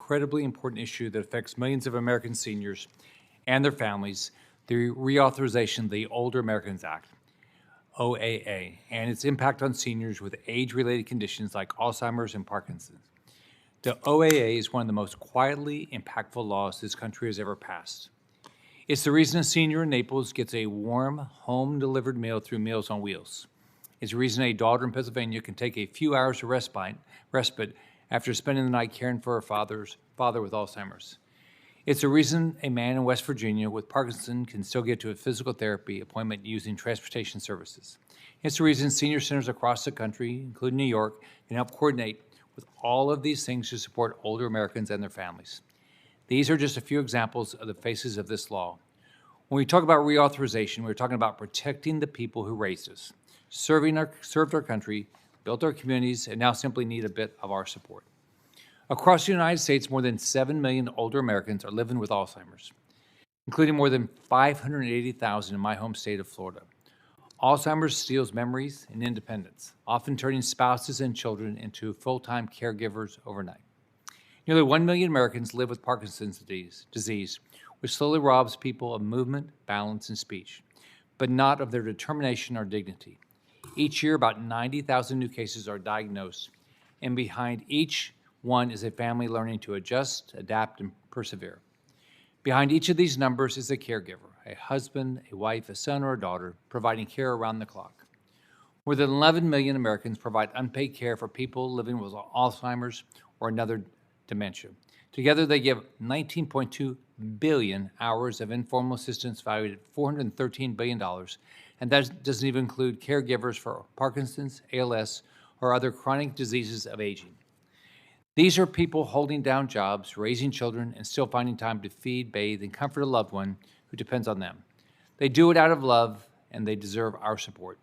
incredibly important issue that affects millions of American seniors and their families, the reauthorization of the Older Americans Act, OAA, and its impact on seniors with age-related conditions like Alzheimer's and Parkinson's. The OAA is one of the most quietly impactful laws this country has ever passed. It's the reason a senior in Naples gets a warm, home-delivered meal through Meals on Wheels. It's the reason a daughter in Pennsylvania can take a few hours of respite after spending the night caring for her father with Alzheimer's. It's the reason a man in West Virginia with Parkinson can still get to a physical therapy appointment using transportation services. It's the reason senior centers across the country, including New York, can help coordinate with all of these things to support older Americans and their families. These are just a few examples of the faces of this law. When we talk about reauthorization, we're talking about protecting the people who raised us, served our country, built our communities, and now simply need a bit of our support. Across the United States, more than 7 million older Americans are living with Alzheimer's, including more than 580,000 in my home state of Florida. Alzheimer's steals memories and independence, often turning spouses and children into full-time caregivers overnight. Nearly 1 million Americans live with Parkinson's disease, which slowly robs people of movement, balance, and speech, but not of their determination or dignity. Each year, about 90,000 new cases are diagnosed, and behind each one is a family learning to adjust, adapt, and persevere. Behind each of these numbers is a caregiver, a husband, a wife, a son, or a daughter, providing care around the clock. More than 11 million Americans provide unpaid care for people living with Alzheimer's or another dementia. Together, they give 19.2 billion hours of informal assistance valued at $413 billion, and that doesn't even include caregivers for Parkinson's, ALS, or other chronic diseases of aging. These are people holding down jobs, raising children, and still finding time to feed, bathe, and comfort a loved one who depends on them. They do it out of love, and they deserve our support.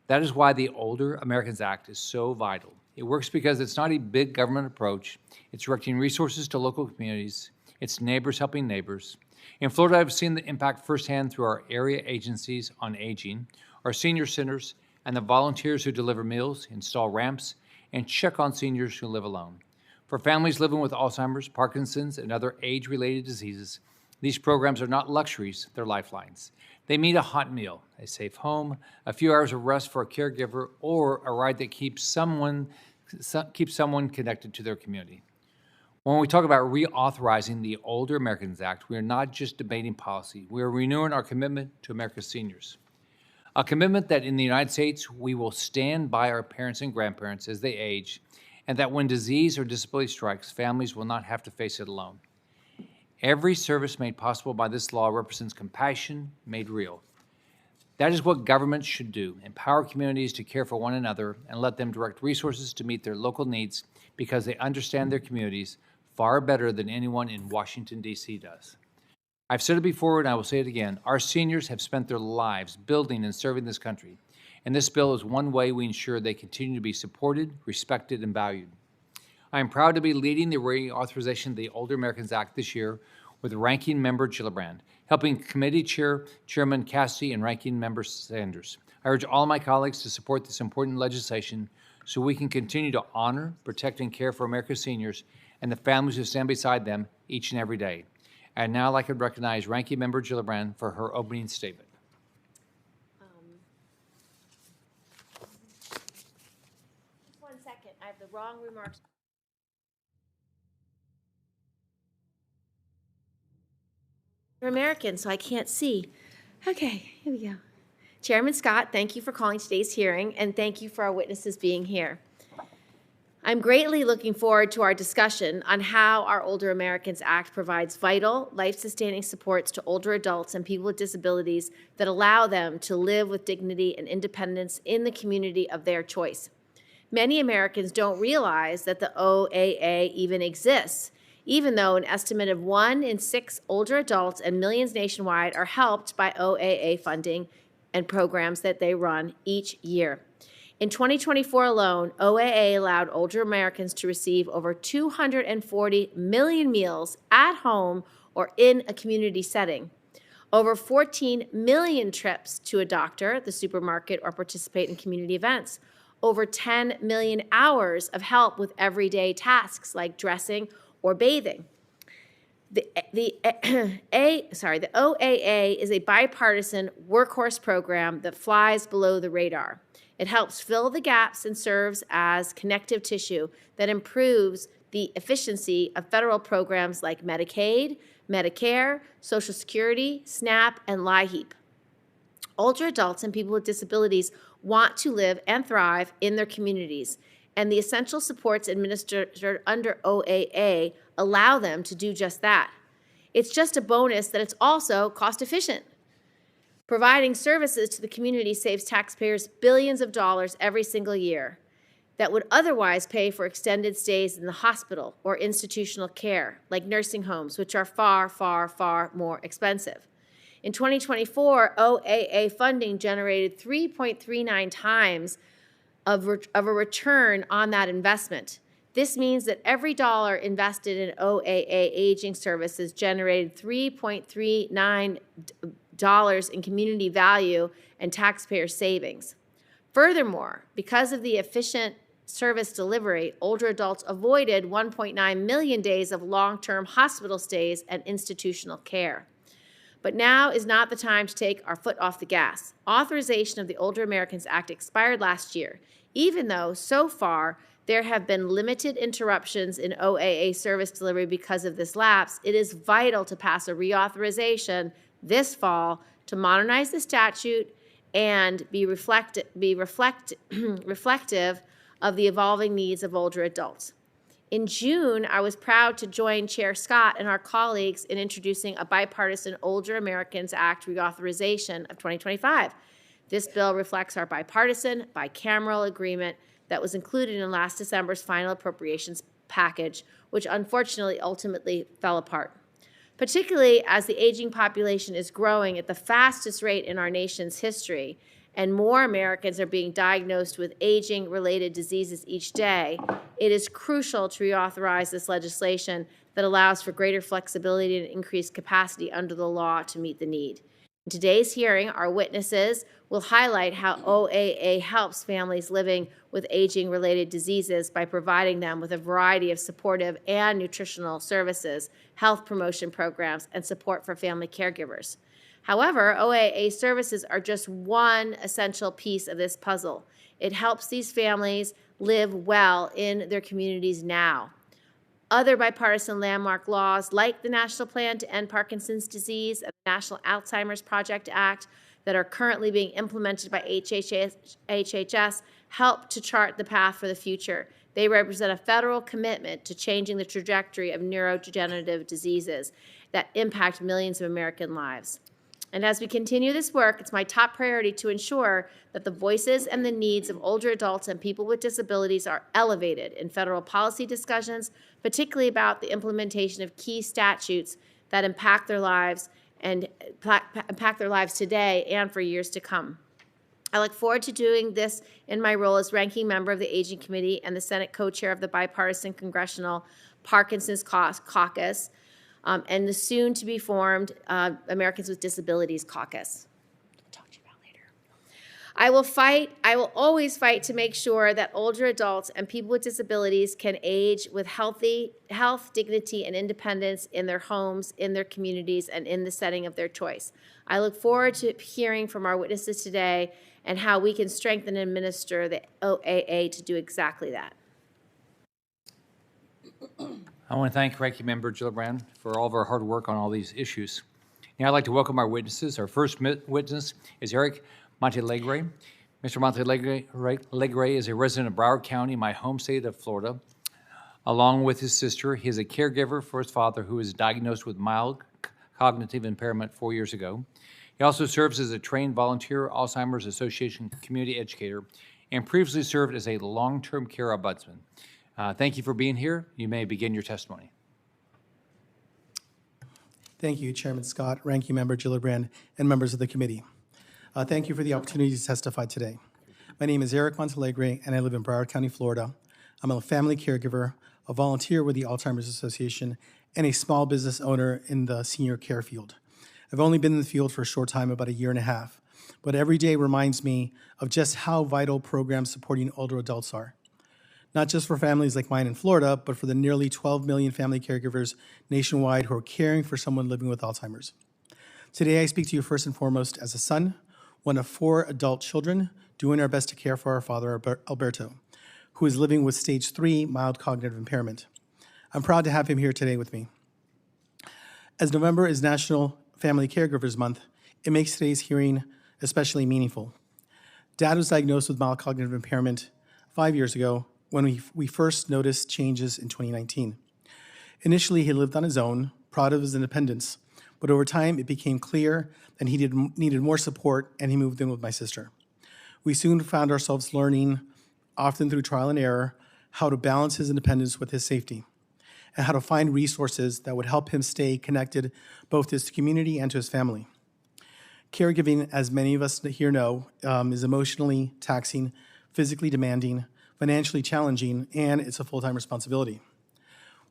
That is why the Older Americans Act is so vital. It works because it's not a big government approach. It's directing resources to local communities. It's neighbors helping neighbors. In Florida, I've seen the impact firsthand through our area agencies on aging, our senior centers, and the volunteers who deliver meals, install ramps, and check on seniors who live alone. For families living with Alzheimer's, Parkinson's, and other age-related diseases, these programs are not luxuries, they're lifelines. They mean a hot meal, a safe home, a few hours of rest for a caregiver, or a ride that keeps someone connected to their community. When we talk about reauthorizing the Older Americans Act, we are not just debating policy. We are renewing our commitment to America's seniors. A commitment that in the United States, we will stand by our parents and grandparents as they age, and that when disease or disability strikes, families will not have to face it alone. Every service made possible by this law represents compassion made real. That is what governments should do, empower communities to care for one another and let them direct resources to meet their local needs because they understand their communities far better than anyone in Washington, D.C. does. I've said it before and I will say it again. Our seniors have spent their lives building and serving this country, and this bill is one way we ensure they continue to be supported, respected, and valued. I am proud to be leading the reauthorization of the Older Americans Act this year with Ranking Member Gillibrand, helping Committee Chairman Cassidy and Ranking Member Sanders. I urge all of my colleagues to support this important legislation so we can continue to honor, protect, and care for America's seniors and the families who stand beside them each and every day. And now I'd like to recognize Ranking Member Gillibrand for her opening statement. Just 1 second, I have the wrong remarks. You're American, so I can't see. Okay, here we go. Chairman Scott, thank you for calling today's hearing, and thank you for our witnesses being here. I'm greatly looking forward to our discussion on how our Older Americans Act provides vital, life-sustaining supports to older adults and people with disabilities that allow them to live with dignity and independence in the community of their choice. Many Americans don't realize that the OAA even exists, even though an estimate of 1 in 6 older adults and millions nationwide are helped by OAA funding and programs that they run each year. In 2024 alone, OAA allowed older Americans to receive over 240 million meals at home or in a community setting, over 14 million trips to a doctor, the supermarket, or participate in community events, over 10 million hours of help with everyday tasks like dressing or bathing. The OAA is a bipartisan workhorse program that flies below the radar. It helps fill the gaps and serves as connective tissue that improves the efficiency of federal programs like Medicaid, Medicare, Social Security, SNAP, and LIHEAP. Older adults and people with disabilities want to live and thrive in their communities, and the essential supports administered under OAA allow them to do just that. It's just a bonus that it's also cost efficient. Providing services to the community saves taxpayers billions of dollars every single year that would otherwise pay for extended stays in the hospital or institutional care, like nursing homes, which are far, far, far more expensive. In 2024, OAA funding generated 3.39 times of a return on that investment. This means that every dollar invested in OAA aging services generated $3.39 in community value and taxpayer savings. Furthermore, because of the efficient service delivery, older adults avoided 1.9 million days of long-term hospital stays and institutional care. But now is not the time to take our foot off the gas. Authorization of the Older Americans Act expired last year, even though so far there have been limited interruptions in OAA service delivery because of this lapse. It is vital to pass a reauthorization this fall to modernize the statute and be reflective of the evolving needs of older adults. In June, I was proud to join Chair Scott and our colleagues in introducing a bipartisan Older Americans Act reauthorization of 2025. This bill reflects our bipartisan, bicameral agreement that was included in last December's final appropriations package, which unfortunately ultimately fell apart. Particularly as the aging population is growing at the fastest rate in our nation's history, and more Americans are being diagnosed with aging-related diseases each day, it is crucial to reauthorize this legislation that allows for greater flexibility and increased capacity under the law to meet the need. In today's hearing, our witnesses will highlight how OAA helps families living with aging-related diseases by providing them with a variety of supportive and nutritional services, health promotion programs, and support for family caregivers. However, OAA services are just one essential piece of this puzzle. It helps these families live well in their communities now. Other bipartisan landmark laws, like the National Plan to End Parkinson's Disease and the National Alzheimer's Project Act, that are currently being implemented by HHS, help to chart the path for the future. They represent a federal commitment to changing the trajectory of neurodegenerative diseases that impact millions of American lives. And as we continue this work, it's my top priority to ensure that the voices and the needs of older adults and people with disabilities are elevated in federal policy discussions, particularly about the implementation of key statutes that impact their lives today and for years to come. I look forward to doing this in my role as ranking member of the Aging Committee and the Senate co-chair of the bipartisan Congressional Parkinson's Caucus, and the soon-to-be-formed Americans with Disabilities Caucus. I'll talk to you about later. I will always fight to make sure that older adults and people with disabilities can age with health, dignity, and independence in their homes, in their communities, and in the setting of their choice. I look forward to hearing from our witnesses today and how we can strengthen and administer the OAA to do exactly that. I want to thank Ranking Member Gillibrand for all of her hard work on all these issues. Now I'd like to welcome our witnesses. Our first witness is Erick Montealegre. Mr. Montealegre is a resident of Broward County, my home state of Florida. Along with his sister, he is a caregiver for his father, who was diagnosed with mild cognitive impairment 4 years ago. He also serves as a trained volunteer Alzheimer's Association community educator and previously served as a long-term care ombudsman. Thank you for being here. You may begin your testimony. Thank you, Chairman Scott, Ranking Member Gillibrand, and members of the committee. Thank you for the opportunity to testify today. My name is Erick Montealegre, and I live in Broward County, Florida. I'm a family caregiver, a volunteer with the Alzheimer's Association, and a small business owner in the senior care field. I've only been in the field for a short time, about 1.5 years, but every day reminds me of just how vital programs supporting older adults are. not just for families like mine in Florida, but for the nearly 12 million family caregivers nationwide who are caring for someone living with Alzheimer's. Today, I speak to you first and foremost as a son, one of 4 adult children, doing our best to care for our father, Alberto, who is living with stage 3 mild cognitive impairment. I'm proud to have him here today with me. As November is National Family Caregivers Month, it makes today's hearing especially meaningful. Dad was diagnosed with mild cognitive impairment 5 years ago when we first noticed changes in 2019. Initially, he lived on his own, proud of his independence, but over time it became clear that he needed more support, and he moved in with my sister. We soon found ourselves learning, often through trial and error, how to balance his independence with his safety, and how to find resources that would help him stay connected both to his community and to his family. Caregiving, as many of us here know, is emotionally taxing, physically demanding, financially challenging, and it's a full-time responsibility.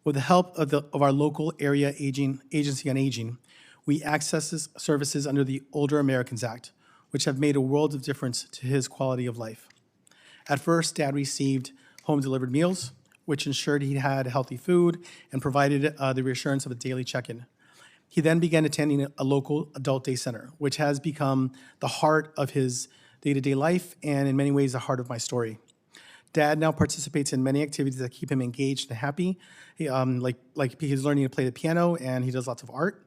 With the help of our local area agency on aging, we access services under the Older Americans Act, which have made a world of difference to his quality of life. At first, Dad received home-delivered meals, which ensured he had healthy food and provided the reassurance of a daily check-in. He then began attending a local adult day center, which has become the heart of his day-to-day life and in many ways the heart of my story. Dad now participates in many activities that keep him engaged and happy. Like he's learning to play the piano and he does lots of art.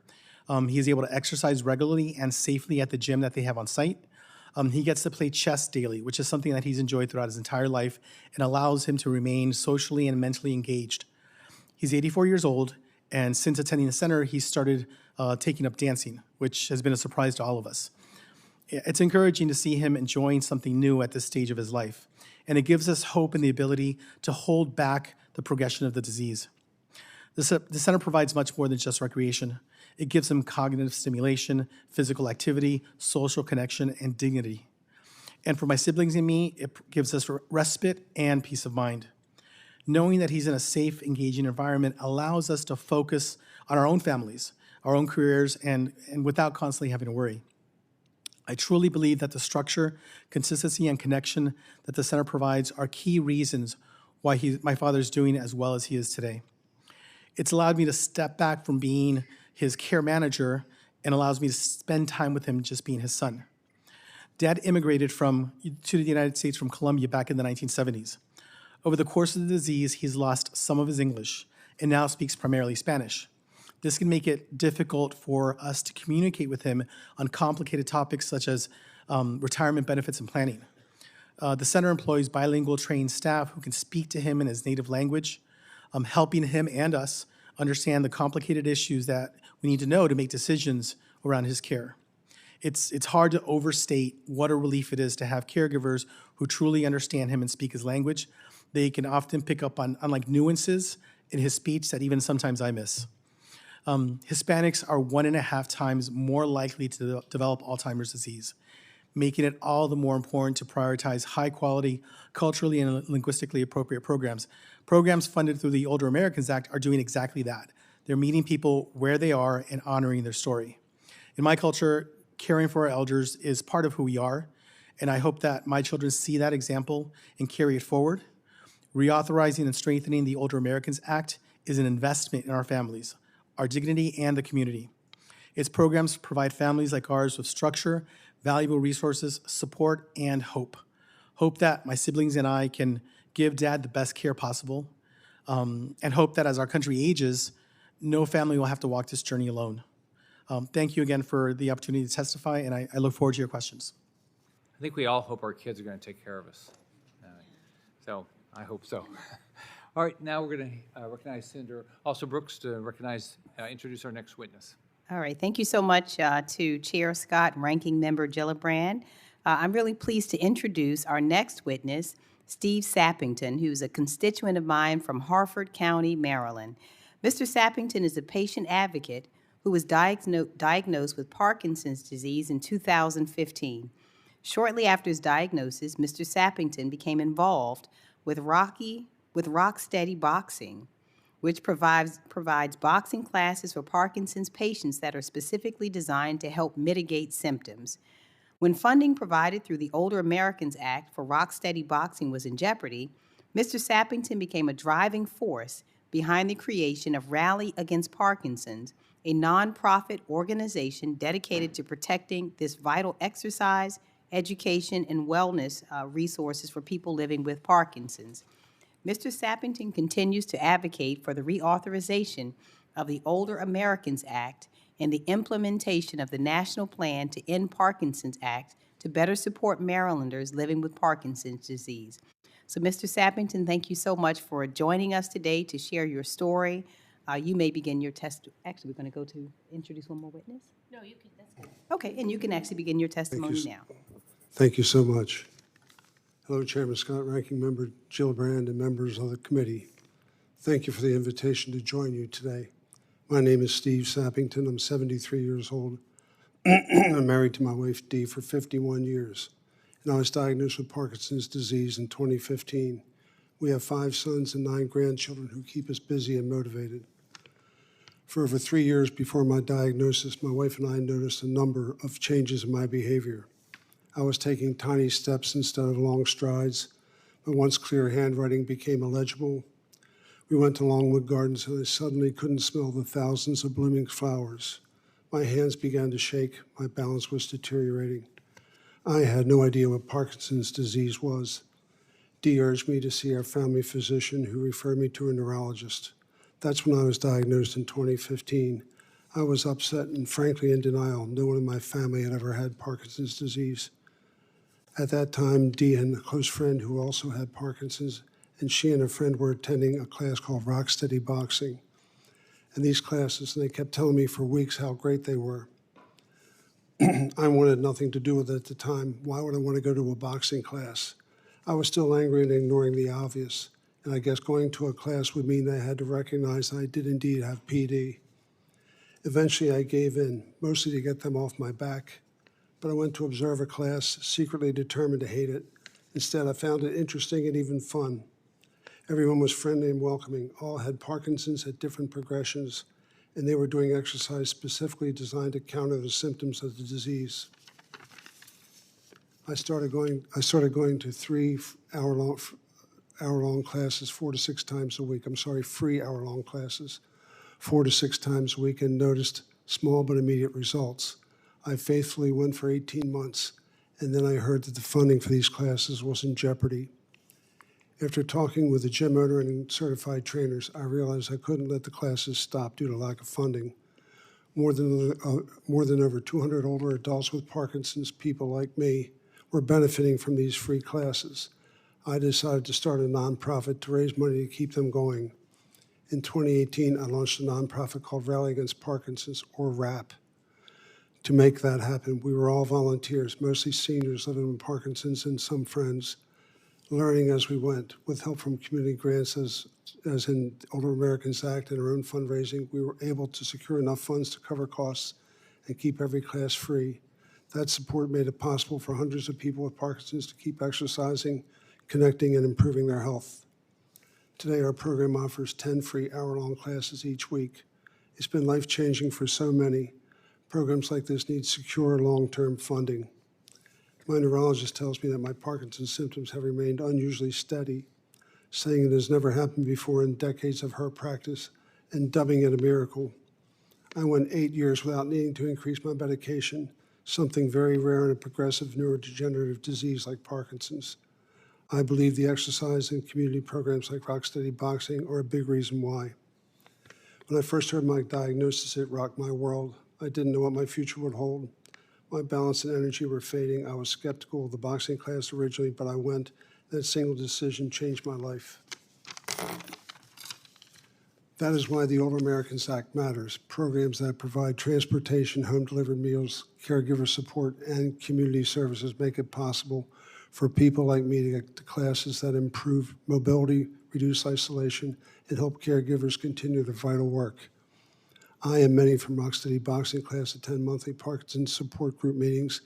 He is able to exercise regularly and safely at the gym that they have on site. He gets to play chess daily, which is something that he's enjoyed throughout his entire life and allows him to remain socially and mentally engaged. He's 84 years old, and since attending the center, he started taking up dancing, which has been a surprise to all of us. It's encouraging to see him enjoying something new at this stage of his life, and it gives us hope in the ability to hold back the progression of the disease. The center provides much more than just recreation. It gives him cognitive stimulation, physical activity, social connection, and dignity. And for my siblings and me, it gives us respite and peace of mind. Knowing that he's in a safe, engaging environment allows us to focus on our own families, our own careers, and without constantly having to worry. I truly believe that the structure, consistency, and connection that the center provides are key reasons why my father's doing as well as he is today. It's allowed me to step back from being his care manager and allows me to spend time with him just being his son. Dad immigrated to the United States from Colombia back in the 1970s. Over the course of the disease, he's lost some of his English and now speaks primarily Spanish. This can make it difficult for us to communicate with him on complicated topics such as retirement benefits and planning. The center employs bilingual trained staff who can speak to him in his native language, helping him and us understand the complicated issues that we need to know to make decisions around his care. It's hard to overstate what a relief it is to have caregivers who truly understand him and speak his language. They can often pick up on like nuances in his speech that even sometimes I miss. Hispanics are 1.5 times more likely to develop Alzheimer's disease, making it all the more important to prioritize high-quality, culturally and linguistically appropriate programs. Programs funded through the Older Americans Act are doing exactly that. They're meeting people where they are and honoring their story. In my culture, caring for our elders is part of who we are, and I hope that my children see that example and carry it forward. Reauthorizing and strengthening the Older Americans Act is an investment in our families, our dignity, and the community. Its programs provide families like ours with structure, valuable resources, support, and hope. Hope that my siblings and I can give Dad the best care possible, and hope that as our country ages, no family will have to walk this journey alone. Thank you again for the opportunity to testify, and I look forward to your questions. I think we all hope our kids are going to take care of us. So I hope so. All right, now we're going to recognize Senator Brooks to introduce our next witness. All right, thank you so much to Chair Scott and Ranking Member Gillibrand. I'm really pleased to introduce our next witness, Steve Sappington, who's a constituent of mine from Harford County, Maryland. Mr. Sappington is a patient advocate who was diagnosed with Parkinson's disease in 2015. Shortly after his diagnosis, Mr. Sappington became involved with Rocksteady Boxing, which provides boxing classes for Parkinson's patients that are specifically designed to help mitigate symptoms. When funding provided through the Older Americans Act for Rocksteady Boxing was in jeopardy, Mr. Sappington became a driving force behind the creation of Rally Against Parkinson's, a nonprofit organization dedicated to protecting this vital exercise, education, and wellness resources for people living with Parkinson's. Mr. Sappington continues to advocate for the reauthorization of the Older Americans Act and the implementation of the National Plan to End Parkinson's Act to better support Marylanders living with Parkinson's disease. So, Mr. Sappington, thank you so much for joining us today to share your story. You may begin your Actually, we're going to go to introduce one more witness? No, you can. That's good. Okay, and you can actually begin your testimony now. Thank you so much. Hello, Chairman Scott, Ranking Member Gillibrand, and members of the committee. Thank you for the invitation to join you today. My name is Steve Sappington. I'm 73 years old. I'm married to my wife, Dee, for 51 years, and I was diagnosed with Parkinson's disease in 2015. We have 5 sons and 9 grandchildren who keep us busy and motivated. For over 3 years before my diagnosis, my wife and I noticed a number of changes in my behavior. I was taking tiny steps instead of long strides. My once clear handwriting became illegible. We went to Longwood Gardens and I suddenly couldn't smell the thousands of blooming flowers. My hands began to shake. My balance was deteriorating. I had no idea what Parkinson's disease was. Dee urged me to see our family physician, who referred me to a neurologist. That's when I was diagnosed in 2015. I was upset and frankly in denial. No one in my family had ever had Parkinson's disease. At that time, Dee had a close friend who also had Parkinson's, and she and a friend were attending a class called Rocksteady Boxing. And these classes, and they kept telling me for weeks how great they were. I wanted nothing to do with it at the time. Why would I want to go to a boxing class? I was still angry and ignoring the obvious, and I guess going to a class would mean I had to recognize I did indeed have PD. Eventually, I gave in, mostly to get them off my back. But I went to observe a class, secretly determined to hate it. Instead, I found it interesting and even fun. Everyone was friendly and welcoming. All had Parkinson's at different progressions, and they were doing exercise specifically designed to counter the symptoms of the disease. I started going to 3 hour-long classes 4 to 6 times a week. 3 hour-long classes 4 to 6 times a week, and noticed small but immediate results. I faithfully went for 18 months, and then I heard that the funding for these classes was in jeopardy. After talking with the gym owner and certified trainers, I realized I couldn't let the classes stop due to lack of funding. More than over 200 older adults with Parkinson's, people like me, were benefiting from these free classes. I decided to start a nonprofit to raise money to keep them going. In 2018, I launched a nonprofit called Rally Against Parkinson's, or RAP. To make that happen, we were all volunteers, mostly seniors living with Parkinson's and some friends, learning as we went. With help from community grants, as in Older Americans Act and our own fundraising, we were able to secure enough funds to cover costs and keep every class free. That support made it possible for hundreds of people with Parkinson's to keep exercising, connecting, and improving their health. Today, our program offers 10 free hour-long classes each week. It's been life-changing for so many. Programs like this need secure, long-term funding. My neurologist tells me that my Parkinson's symptoms have remained unusually steady, saying it has never happened before in decades of her practice, and dubbing it a miracle. I went 8 years without needing to increase my medication, something very rare in a progressive neurodegenerative disease like Parkinson's. I believe the exercise and community programs like Rocksteady Boxing are a big reason why. When I first heard my diagnosis, it rocked my world. I didn't know what my future would hold. My balance and energy were fading. I was skeptical of the boxing class originally, but I went. That single decision changed my life. That is why the Older Americans Act matters. Programs that provide transportation, home-delivered meals, caregiver support, and community services make it possible for people like me to get to classes that improve mobility, reduce isolation, and help caregivers continue their vital work. I and many from Rocksteady Boxing class attend monthly Parkinson's support group meetings,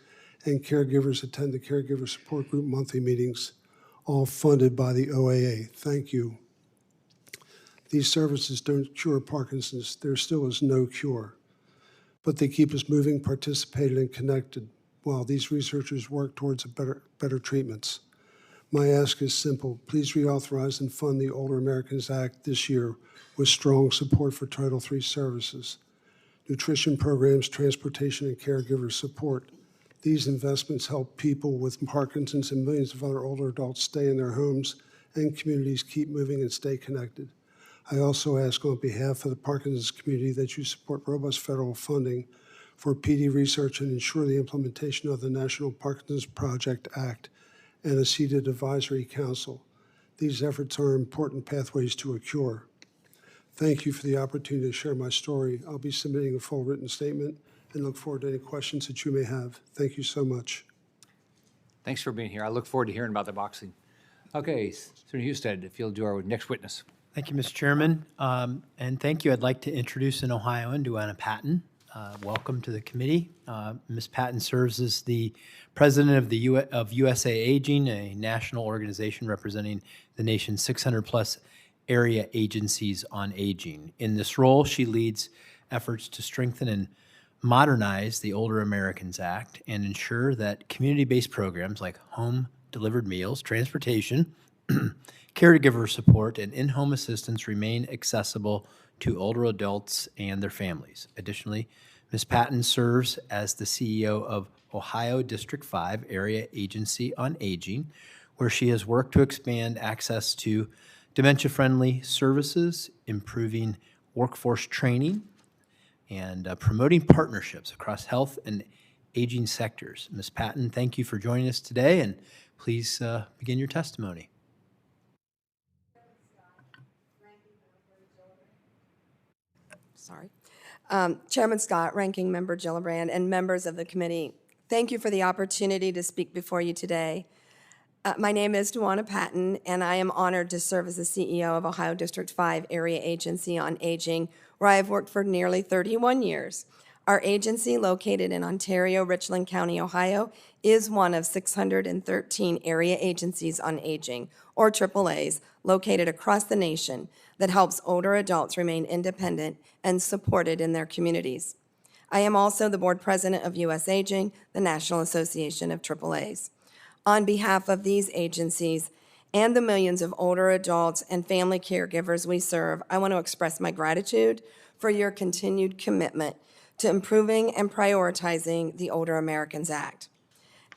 and caregivers attend the Caregiver Support Group monthly meetings, all funded by the OAA. Thank you. These services don't cure Parkinson's. There still is no cure. But they keep us moving, participated, and connected while these researchers work towards better treatments. My ask is simple. Please reauthorize and fund the Older Americans Act this year with strong support for Title III services, nutrition programs, transportation, and caregiver support. These investments help people with Parkinson's and millions of other older adults stay in their homes and communities keep moving and stay connected. I also ask on behalf of the Parkinson's community that you support robust federal funding for PD research and ensure the implementation of the National Parkinson's Project Act and a seated advisory council. These efforts are important pathways to a cure. Thank you for the opportunity to share my story. I'll be submitting a full written statement and look forward to any questions that you may have. Thank you so much. Thanks for being here. I look forward to hearing about the boxing. Okay, Senator Husted, if you'll do our next witness. Thank you, Mr. Chairman. And thank you. I'd like to introduce an Ohioan, Duana Patton. Welcome to the committee. Ms. Patton serves as the president of USA Aging, a national organization representing the nation's 600-plus area agencies on aging. In this role, she leads efforts to strengthen and modernize the Older Americans Act and ensure that community-based programs like home-delivered meals, transportation, caregiver support, and in-home assistance remain accessible to older adults and their families. Additionally, Ms. Patton serves as the CEO of Ohio District 5 Area Agency on Aging, where she has worked to expand access to dementia-friendly services, improving workforce training, and promoting partnerships across health and aging sectors. Ms. Patton, thank you for joining us today, and please begin your testimony. Sorry. Chairman Scott, Ranking Member Gillibrand, and members of the committee, thank you for the opportunity to speak before you today. My name is Duana Patton, and I am honored to serve as the CEO of Ohio District 5 Area Agency on Aging, where I have worked for nearly 31 years. Our agency, located in Ontario, Richland County, Ohio, is one of 613 area agencies on aging, or AAAs, located across the nation that helps older adults remain independent and supported in their communities. I am also the board president of US Aging, the National Association of AAAs. On behalf of these agencies and the millions of older adults and family caregivers we serve, I want to express my gratitude for your continued commitment to improving and prioritizing the Older Americans Act.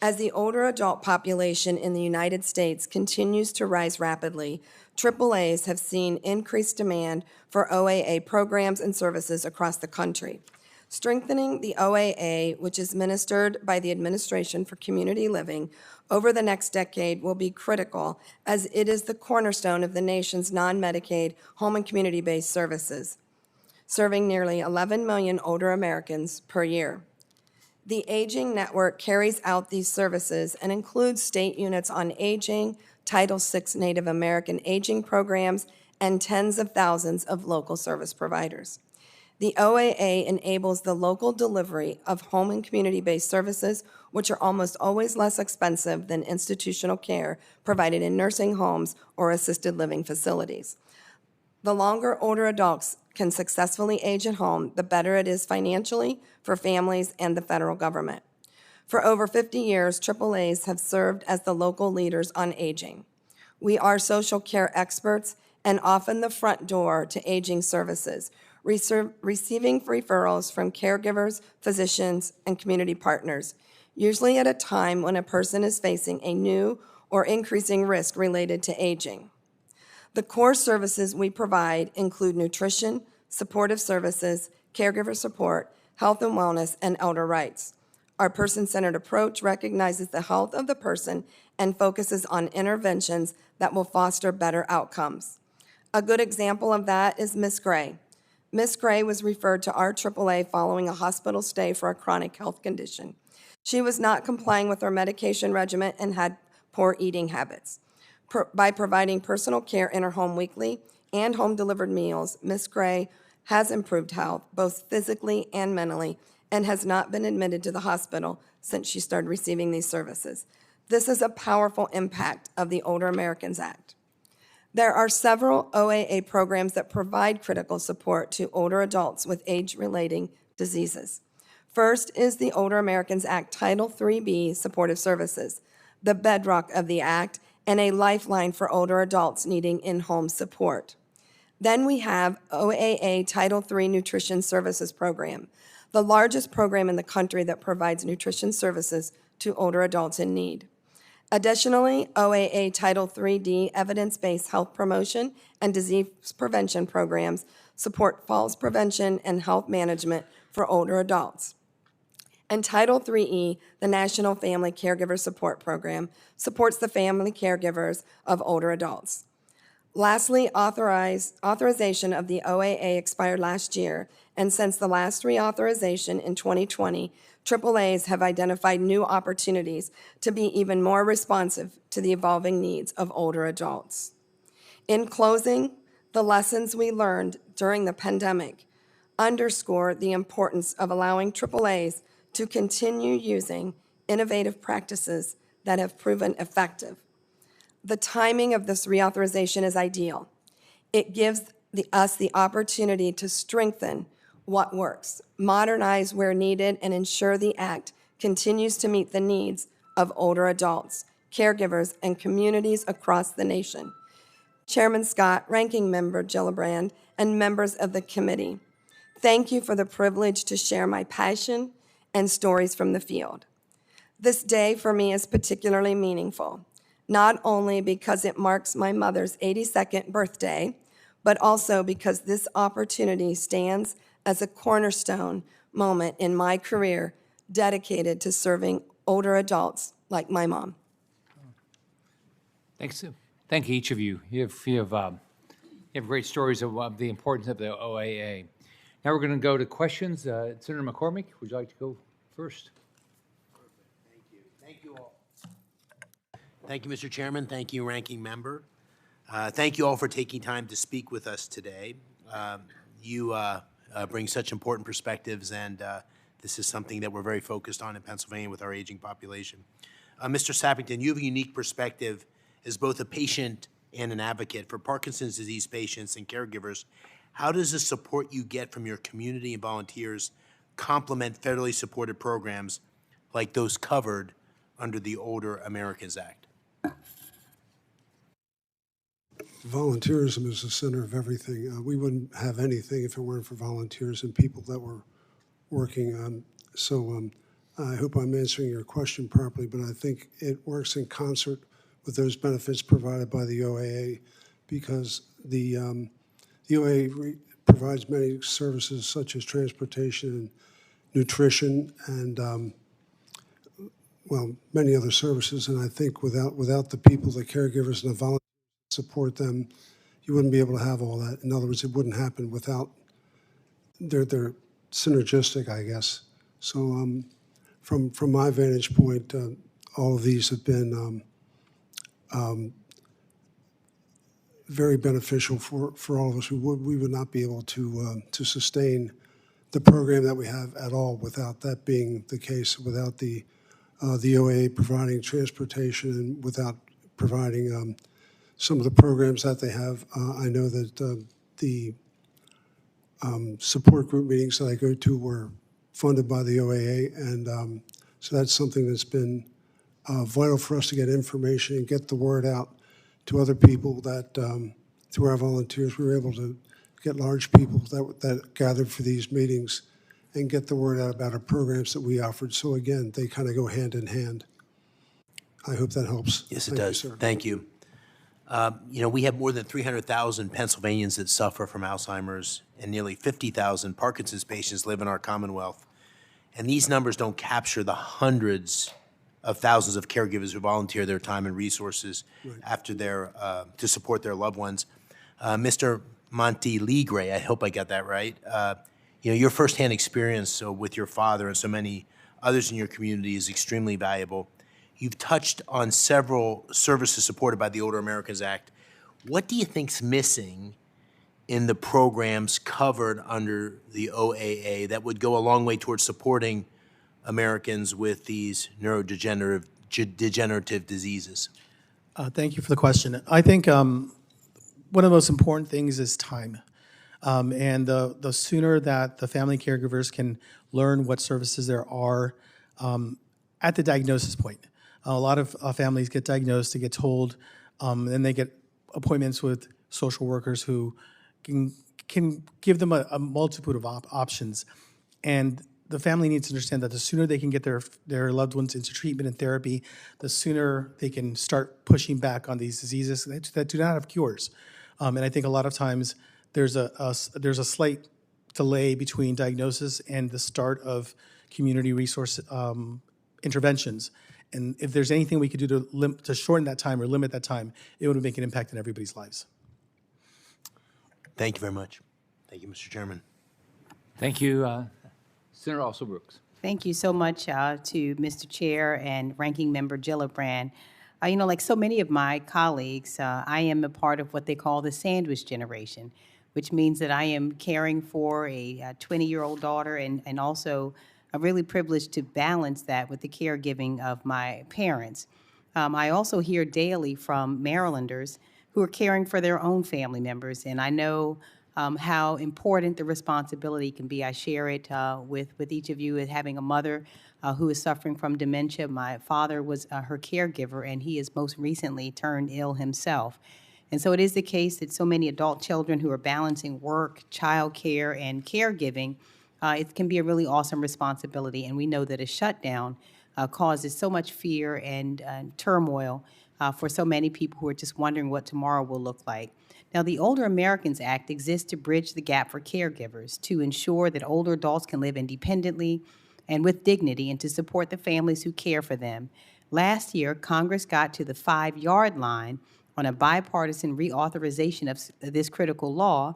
As the older adult population in the United States continues to rise rapidly, AAAs have seen increased demand for OAA programs and services across the country. Strengthening the OAA, which is administered by the Administration for Community Living, over the next decade will be critical, as it is the cornerstone of the nation's non-Medicaid home and community-based services, serving nearly 11 million older Americans per year. The Aging Network carries out these services and includes state units on aging, Title VI Native American aging programs, and tens of thousands of local service providers. The OAA enables the local delivery of home and community-based services, which are almost always less expensive than institutional care provided in nursing homes or assisted living facilities. The longer older adults can successfully age at home, the better it is financially for families and the federal government. For over 50 years, AAAs have served as the local leaders on aging. We are social care experts and often the front door to aging services, receiving referrals from caregivers, physicians, and community partners, usually at a time when a person is facing a new or increasing risk related to aging. The core services we provide include nutrition, supportive services, caregiver support, health and wellness, and elder rights. Our person-centered approach recognizes the health of the person and focuses on interventions that will foster better outcomes. A good example of that is Ms. Gray. Ms. Gray was referred to our AAA following a hospital stay for a chronic health condition. She was not complying with her medication regimen and had poor eating habits. By providing personal care in her home weekly and home-delivered meals, Ms. Gray has improved health, both physically and mentally, and has not been admitted to the hospital since she started receiving these services. This is a powerful impact of the Older Americans Act. There are several OAA programs that provide critical support to older adults with age-related diseases. First is the Older Americans Act Title IIIB Supportive Services, the bedrock of the Act and a lifeline for older adults needing in-home support. Then we have OAA Title III Nutrition Services Program, the largest program in the country that provides nutrition services to older adults in need. Additionally, OAA Title IIID Evidence-Based Health Promotion and Disease Prevention Programs support falls prevention and health management for older adults. And Title IIIE, the National Family Caregiver Support Program, supports the family caregivers of older adults. Lastly, authorization of the OAA expired last year, and since the last reauthorization in 2020, AAAs have identified new opportunities to be even more responsive to the evolving needs of older adults. In closing, the lessons we learned during the pandemic underscore the importance of allowing AAAs to continue using innovative practices that have proven effective. The timing of this reauthorization is ideal. It gives us the opportunity to strengthen what works, modernize where needed, and ensure the Act continues to meet the needs of older adults, caregivers, and communities across the nation. Chairman Scott, Ranking Member Gillibrand, and members of the committee, thank you for the privilege to share my passion and stories from the field. This day for me is particularly meaningful, not only because it marks my mother's 82nd birthday, but also because this opportunity stands as a cornerstone moment in my career dedicated to serving older adults like my mom. Thanks. Thank each of you. You have great stories of the importance of the OAA. Now we're going to go to questions. Senator McCormick, would you like to go first? Thank you. Thank you all. Thank you, Mr. Chairman. Thank you, Ranking Member. Thank you all for taking time to speak with us today. You bring such important perspectives, and this is something that we're very focused on in Pennsylvania with our aging population. Mr. Sappington, you have a unique perspective as both a patient and an advocate for Parkinson's disease patients and caregivers. How does the support you get from your community and volunteers complement federally supported programs like those covered under the Older Americans Act? Volunteerism is the center of everything. We wouldn't have anything if it weren't for volunteers and people that were working. I hope I'm answering your question properly, but I think it works in concert with those benefits provided by the OAA, because the OAA provides many services such as transportation and nutrition and many other services. And I think without the people, the caregivers and the volunteers support them, you wouldn't be able to have all that. In other words, it wouldn't happen without they're synergistic, I guess. So from my vantage point, all of these have been very beneficial for all of us. We would not be able to sustain the program that we have at all without that being the case, without the OA providing transportation and without providing some of the programs that they have. I know that the support group meetings that I go to were funded by the OAA, and so that's something that's been vital for us to get information and get the word out to other people. That through our volunteers, we were able to get large people that gathered for these meetings and get the word out about our programs that we offered. So again, they kind of go hand in hand. I hope that helps. Yes, it does. Thank you. We have more than 300,000 Pennsylvanians that suffer from Alzheimer's, and nearly 50,000 Parkinson's patients live in our Commonwealth. And these numbers don't capture the hundreds of thousands of caregivers who volunteer their time and resources after to support their loved ones. Mr. Montealegre, I hope I got that right. Your firsthand experience with your father and so many others in your community is extremely valuable. You've touched on several services supported by the Older Americans Act. What do you think's missing in the programs covered under the OAA that would go a long way towards supporting Americans with these neurodegenerative diseases? Thank you for the question. I think one of the most important things is time. And the sooner that the family caregivers can learn what services there are at the diagnosis point. A lot of families get diagnosed, they get told, and they get appointments with social workers who can give them a multitude of options. And the family needs to understand that the sooner they can get their loved ones into treatment and therapy, the sooner they can start pushing back on these diseases that do not have cures. And I think a lot of times there's a slight delay between diagnosis and the start of community resource interventions. And if there's anything we could do to shorten that time or limit that time, it would make an impact in everybody's lives. Thank you very much. Thank you, Mr. Chairman. Thank you, Senator Also Brooks. Thank you so much to Mr. Chair and Ranking Member Gillibrand. Like so many of my colleagues, I am a part of what they call the sandwich generation, which means that I am caring for a 20-year-old daughter and also I'm really privileged to balance that with the caregiving of my parents. I also hear daily from Marylanders who are caring for their own family members, and I know how important the responsibility can be. I share it with each of you as having a mother who is suffering from dementia. My father was her caregiver, and he has most recently turned ill himself. And so it is the case that so many adult children who are balancing work, child care, and caregiving, it can be a really awesome responsibility. And we know that a shutdown causes so much fear and turmoil for so many people who are just wondering what tomorrow will look like. Now, the Older Americans Act exists to bridge the gap for caregivers, to ensure that older adults can live independently and with dignity, and to support the families who care for them. Last year, Congress got to the 5-yard line on a bipartisan reauthorization of this critical law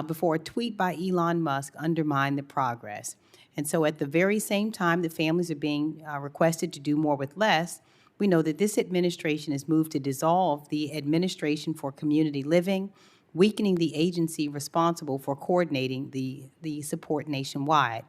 before a tweet by Elon Musk undermined the progress. And so at the very same time that families are being requested to do more with less, we know that this administration has moved to dissolve the Administration for Community Living, weakening the agency responsible for coordinating the support nationwide.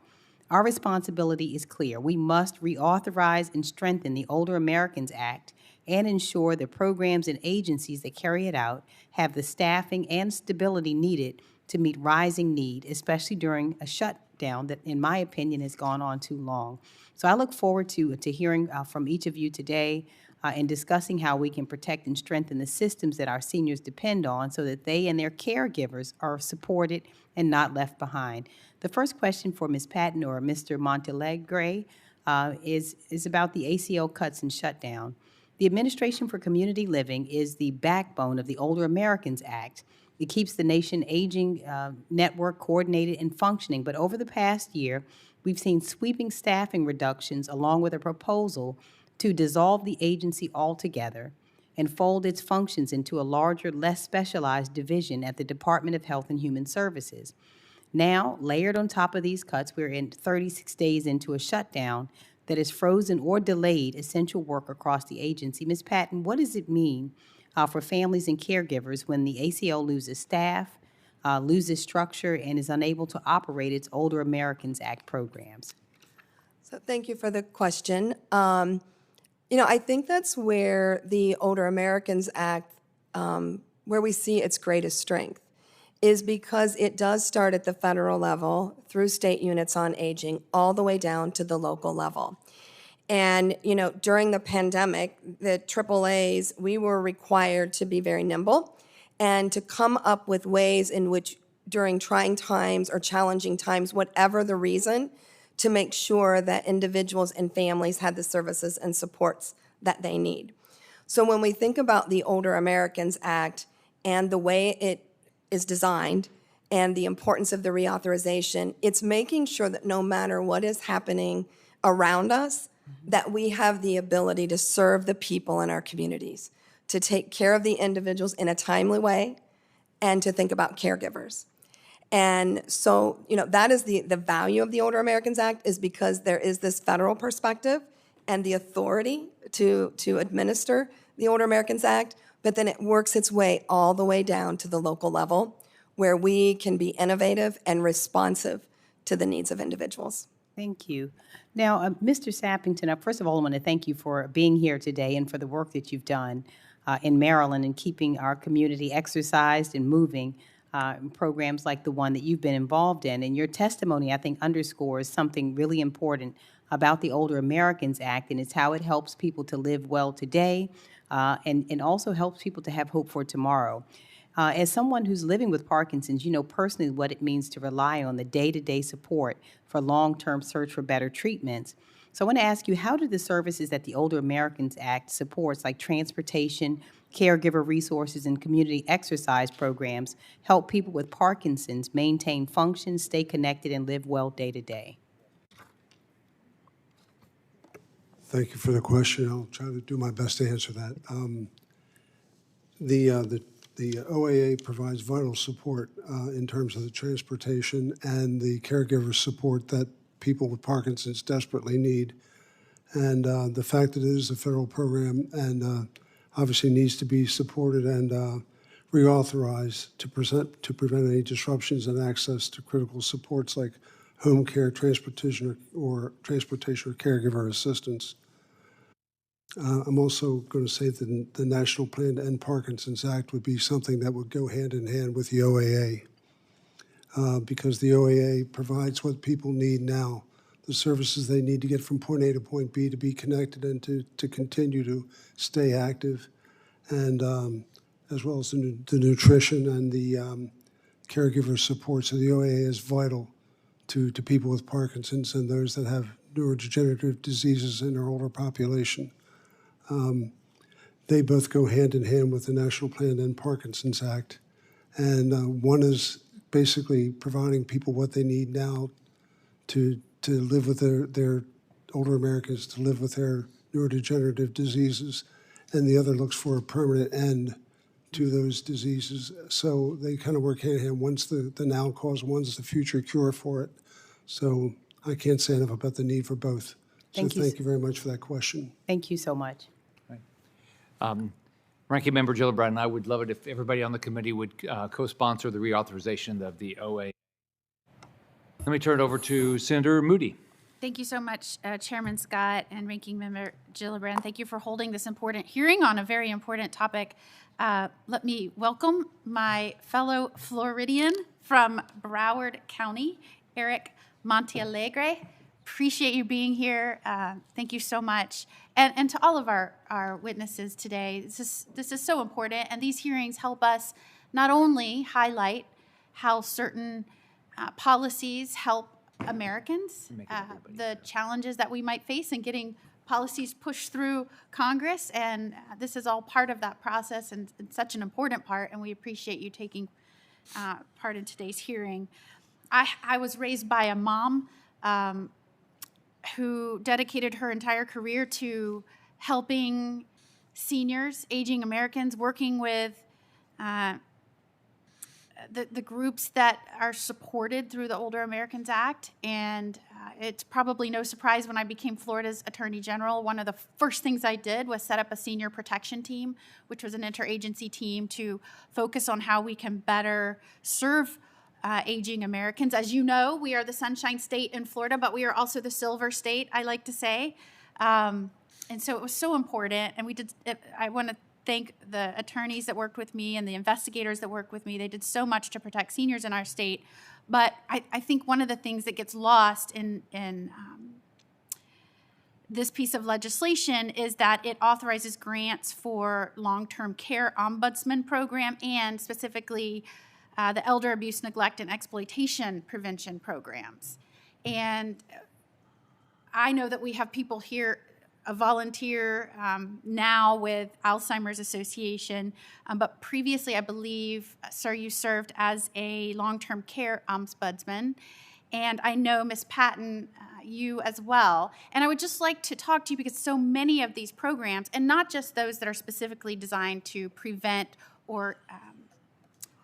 Our responsibility is clear. We must reauthorize and strengthen the Older Americans Act and ensure the programs and agencies that carry it out have the staffing and stability needed to meet rising need, especially during a shutdown that, in my opinion, has gone on too long. So I look forward to hearing from each of you today and discussing how we can protect and strengthen the systems that our seniors depend on so that they and their caregivers are supported and not left behind. The first question for Ms. Patton or Mr. Montealegre is about the ACO cuts and shutdown. The Administration for Community Living is the backbone of the Older Americans Act. It keeps the nation aging network coordinated and functioning, but over the past year, we've seen sweeping staffing reductions along with a proposal to dissolve the agency altogether and fold its functions into a larger, less specialized division at the Department of Health and Human Services. Now, layered on top of these cuts, we're in 36 days into a shutdown that has frozen or delayed essential work across the agency. Ms. Patton, what does it mean for families and caregivers when the ACO loses staff, loses structure, and is unable to operate its Older Americans Act programs? So thank you for the question. I think that's where the Older Americans Act, where we see its greatest strength, is because it does start at the federal level through state units on aging all the way down to the local level. And, during the pandemic, the AAAs, we were required to be very nimble and to come up with ways in which during trying times or challenging times, whatever the reason, to make sure that individuals and families had the services and supports that they need. So when we think about the Older Americans Act and the way it is designed and the importance of the reauthorization, it's making sure that no matter what is happening around us, that we have the ability to serve the people in our communities, to take care of the individuals in a timely way, and to think about caregivers. And so, that is the value of the Older Americans Act, is because there is this federal perspective and the authority to administer the Older Americans Act, but then it works its way all the way down to the local level where we can be innovative and responsive to the needs of individuals. Thank you. Now, Mr. Sappington, first of all, I want to thank you for being here today and for the work that you've done in Maryland and keeping our community exercised and moving in programs like the one that you've been involved in. And your testimony, I think, underscores something really important about the Older Americans Act, and it's how it helps people to live well today and also helps people to have hope for tomorrow. As someone who's living with Parkinson's, you know personally what it means to rely on the day-to-day support for long-term search for better treatments. So I want to ask you, how do the services that the Older Americans Act supports, like transportation, caregiver resources, and community exercise programs, help people with Parkinson's maintain function, stay connected, and live well day to day? Thank you for the question. I'll try to do my best to answer that. The OAA provides vital support in terms of the transportation and the caregiver support that people with Parkinson's desperately need. And the fact that it is a federal program and obviously needs to be supported and reauthorized to prevent any disruptions in access to critical supports like home care, transportation or caregiver assistance. I'm also going to say that the National Plan to End Parkinson's Act would be something that would go hand in hand with the OAA because the OAA provides what people need now, the services they need to get from point A to point B to be connected and to continue to stay active, and as well as the nutrition and the caregiver support. So the OAA is vital to people with Parkinson's and those that have neurodegenerative diseases in our older population. They both go hand in hand with the National Plan to End Parkinson's Act. And one is basically providing people what they need now to live with their older Americans, to live with their neurodegenerative diseases. And the other looks for a permanent end to those diseases. So they kind of work hand in hand. One's the now cause, one's the future cure for it. So I can't say enough about the need for both. Thank you very much for that question. Thank you so much. Ranking Member Gillibrand and I would love it if everybody on the committee would co-sponsor the reauthorization of the OA. Let me turn it over to Senator Moody. Thank you so much, Chairman Scott and Ranking Member Gillibrand. Thank you for holding this important hearing on a very important topic. Let me welcome my fellow Floridian from Broward County, Erick Montealegre. Appreciate you being here. Thank you so much. And to all of our witnesses today, this is so important, and these hearings help us not only highlight how certain policies help Americans, the challenges that we might face in getting policies pushed through Congress, and this is all part of that process and such an important part, and we appreciate you taking part in today's hearing. I was raised by a mom who dedicated her entire career to helping seniors, aging Americans, working with the groups that are supported through the Older Americans Act. And it's probably no surprise when I became Florida's Attorney General, one of the first things I did was set up a senior protection team, which was an interagency team to focus on how we can better serve aging Americans. As you know, we are the Sunshine State in Florida, but we are also the Silver State, I like to say. And so it was so important. And I want to thank the attorneys that worked with me and the investigators that worked with me. They did so much to protect seniors in our state. But I think one of the things that gets lost in this piece of legislation is that it authorizes grants for long-term care ombudsman program and specifically the elder abuse, neglect, and exploitation prevention programs. And I know that we have people here, a volunteer now with Alzheimer's Association, but previously I believe, sir, you served as a long-term care ombudsman. And I know, Ms. Patton, you as well. And I would just like to talk to you because so many of these programs, and not just those that are specifically designed to prevent or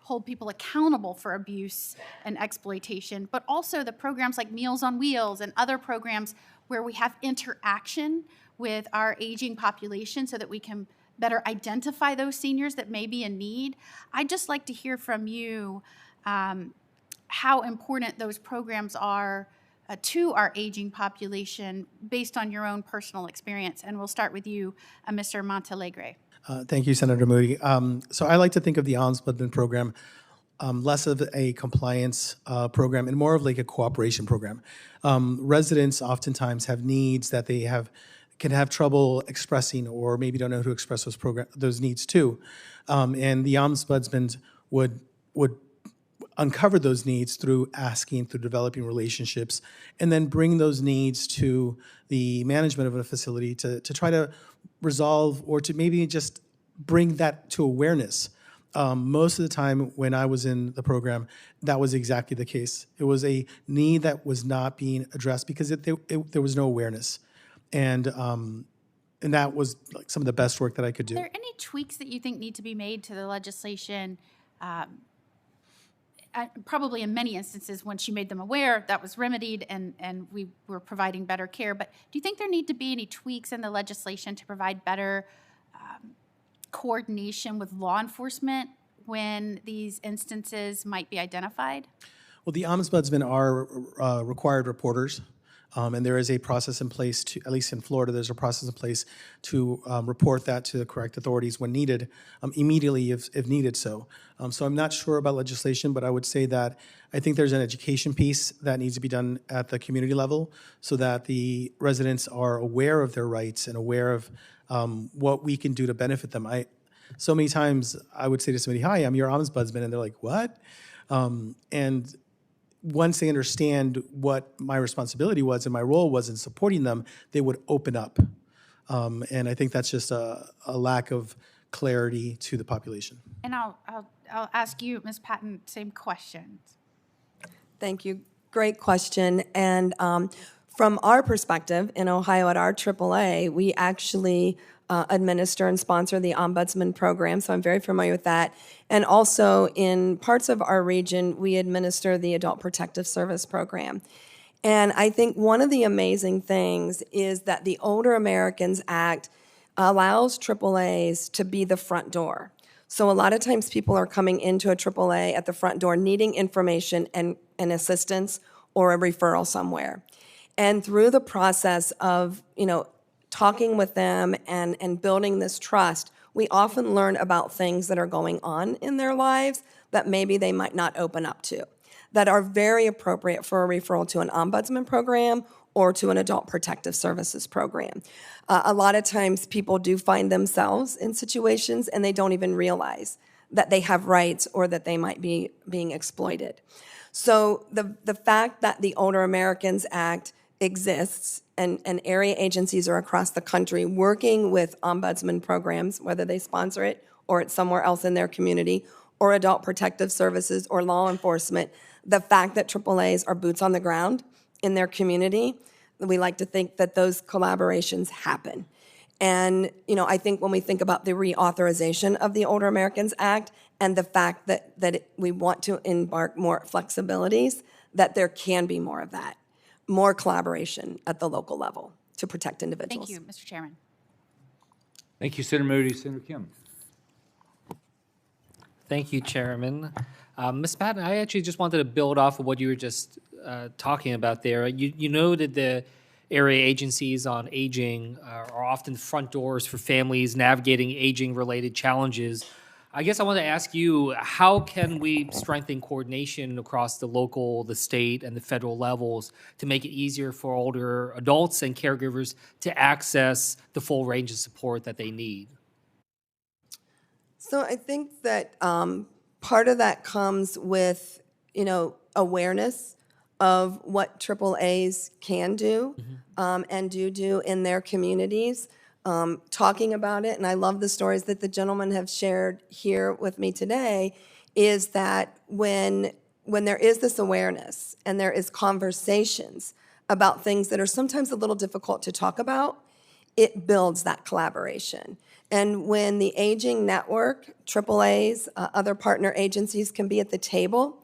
hold people accountable for abuse and exploitation, but also the programs like Meals on Wheels and other programs where we have interaction with our aging population so that we can better identify those seniors that may be in need. I'd just like to hear from you how important those programs are to our aging population based on your own personal experience. And we'll start with you, Mr. Montealegre. Thank you, Senator Moody. So I like to think of the Ombudsman program less of a compliance program and more of like a cooperation program. Residents oftentimes have needs that they can have trouble expressing, or maybe don't know who to express those needs to. And the ombudsman would uncover those needs through asking, through developing relationships, and then bring those needs to the management of a facility to try to resolve, or to maybe just bring that to awareness. Most of the time when I was in the program, that was exactly the case. It was a need that was not being addressed because there was no awareness. And that was like some of the best work that I could do. Are there any tweaks that you think need to be made to the legislation? Probably in many instances, once you made them aware, that was remedied and we were providing better care. But do you think there need to be any tweaks in the legislation to provide better coordination with law enforcement when these instances might be identified? Well, the ombudsmen are required reporters, and there is a process in place to, at least in Florida, there's a process in place to report that to the correct authorities when needed, immediately if needed so. So I'm not sure about legislation, but I would say that I think there's an education piece that needs to be done at the community level so that the residents are aware of their rights and aware of what we can do to benefit them. So many times I would say to somebody, "Hi, I'm your ombudsman," and they're like, "What?" And once they understand what my responsibility was and my role was in supporting them, they would open up. And I think that's just a lack of clarity to the population. And I'll ask you, Ms. Patton, same questions. Thank you. Great question. And from our perspective in Ohio at our AAA, we actually administer and sponsor the Ombudsman program, so I'm very familiar with that. And also in parts of our region, we administer the Adult Protective Service program. And I think one of the amazing things is that the Older Americans Act allows AAAs to be the front door. So a lot of times people are coming into a AAA at the front door needing information and assistance or a referral somewhere. And through the process of, talking with them and building this trust, we often learn about things that are going on in their lives that maybe they might not open up to, that are very appropriate for a referral to an ombudsman program or to an adult protective services program. A lot of times people do find themselves in situations and they don't even realize that they have rights or that they might be being exploited. So the fact that the Older Americans Act exists and area agencies are across the country working with ombudsman programs, whether they sponsor it or it's somewhere else in their community, or adult protective services or law enforcement, the fact that AAAs are boots on the ground in their community, we like to think that those collaborations happen. And, I think when we think about the reauthorization of the Older Americans Act and the fact that we want to embark more flexibilities, that there can be more of that, more collaboration at the local level to protect individuals. Thank you, Mr. Chairman. Thank you, Senator Moody. Senator Kim. Thank you, Chairman. Ms. Patton, I actually just wanted to build off of what you were just talking about there. You noted the area agencies on aging are often front doors for families navigating aging-related challenges. I guess I want to ask you, how can we strengthen coordination across the local, the state, and the federal levels to make it easier for older adults and caregivers to access the full range of support that they need? So I think that part of that comes with, awareness of what AAAs can do and do in their communities. Talking about it, and I love the stories that the gentlemen have shared here with me today, is that when there is this awareness and there is conversations about things that are sometimes a little difficult to talk about, it builds that collaboration. And when the Aging Network, AAAs, other partner agencies can be at the table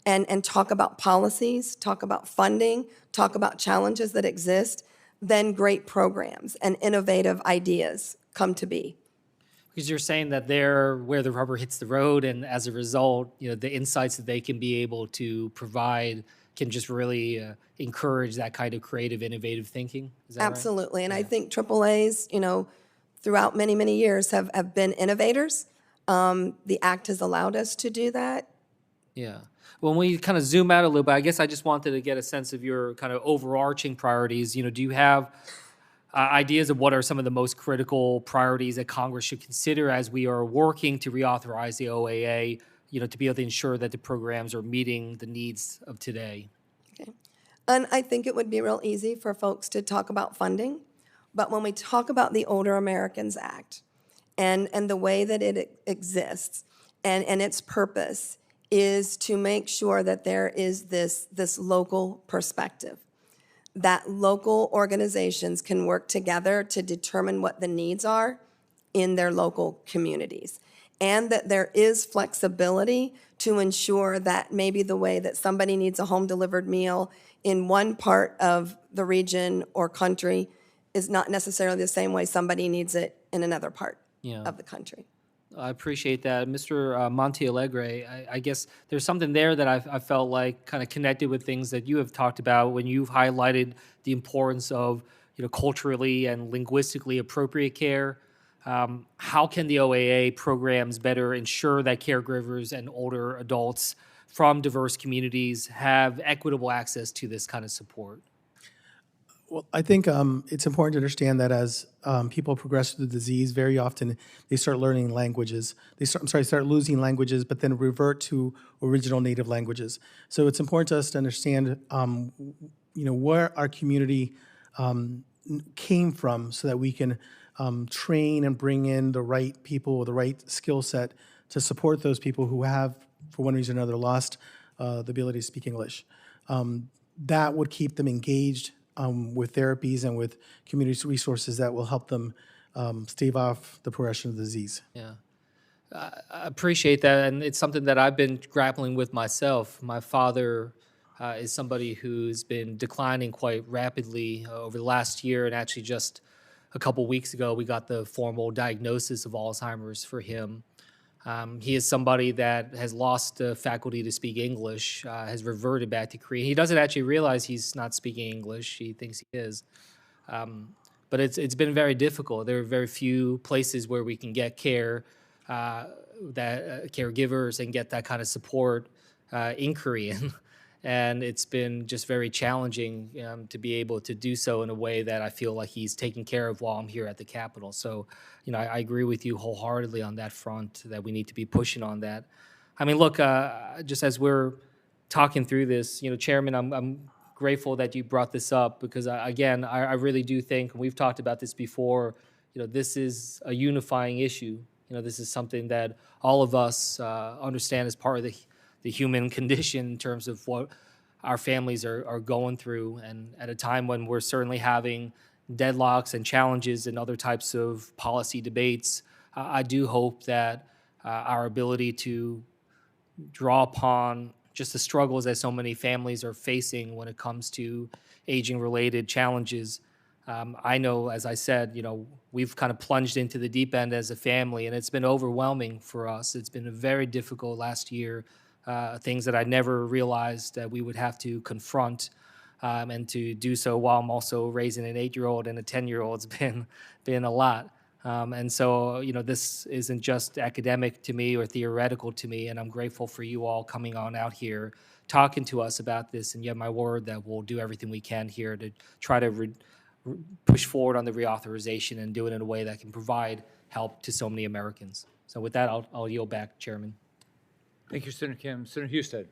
and talk about policies, talk about funding, talk about challenges that exist, then great programs and innovative ideas come to be. Because you're saying that they're where the rubber hits the road, and as a result, the insights that they can be able to provide can just really encourage that kind of creative, innovative thinking. Is that Absolutely. right? And I think AAAs, throughout many, many years have been innovators. The Act has allowed us to do that. Yeah. When we kind of zoom out a little bit, I guess I just wanted to get a sense of your kind of overarching priorities. Do you have ideas of what are some of the most critical priorities that Congress should consider as we are working to reauthorize the OAA, to be able to ensure that the programs are meeting the needs of today? Okay. And I think it would be real easy for folks to talk about funding, but when we talk about the Older Americans Act and the way that it exists and its purpose is to make sure that there is this local perspective, that local organizations can work together to determine what the needs are in their local communities, and that there is flexibility to ensure that maybe the way that somebody needs a home-delivered meal in one part of the region or country is not necessarily the same way somebody needs it in another part of the country. I appreciate that. Mr. Montealegre, I guess there's something there that I felt like kind of connected with things that you have talked about when you've highlighted the importance of culturally and linguistically appropriate care. How can the OAA programs better ensure that caregivers and older adults from diverse communities have equitable access to this kind of support? Well, I think it's important to understand that as people progress through the disease, very often they start learning languages. Start losing languages, but then revert to original native languages. So it's important to us to understand, where our community came from, so that we can train and bring in the right people with the right skill set to support those people who have, for one reason or another, lost the ability to speak English. That would keep them engaged with therapies and with community resources that will help them stave off the progression of the disease. Yeah. I appreciate that, and it's something that I've been grappling with myself. My father is somebody who's been declining quite rapidly over the last year, and actually just a couple weeks ago, we got the formal diagnosis of Alzheimer's for him. He is somebody that has lost the faculty to speak English, has reverted back to Korean. He doesn't actually realize he's not speaking English. He thinks he is. But it's been very difficult. There are very few places where we can get care, caregivers, and get that kind of support in Korean. And it's been just very challenging to be able to do so in a way that I feel like he's taken care of while I'm here at the Capitol. So, I agree with you wholeheartedly on that front, that we need to be pushing on that. I mean, look, just as we're talking through this, Chairman, I'm grateful that you brought this up because, again, I really do think, and we've talked about this before, this is a unifying issue. This is something that all of us understand as part of the human condition in terms of what our families are going through. And at a time when we're certainly having deadlocks and challenges and other types of policy debates, I do hope that our ability to draw upon just the struggles that so many families are facing when it comes to aging-related challenges. I know, as I said, we've kind of plunged into the deep end as a family, and it's been overwhelming for us. It's been a very difficult last year. Things that I never realized that we would have to confront, and to do so while I'm also raising an 8-year-old and a 10-year-old has been a lot. And so, this isn't just academic to me or theoretical to me, and I'm grateful for you all coming on out here, talking to us about this, and you have my word that we'll do everything we can here to try to push forward on the reauthorization and do it in a way that can provide help to so many Americans. So with that, I'll yield back, Chairman. Thank you, Senator Kim. Senator Husted.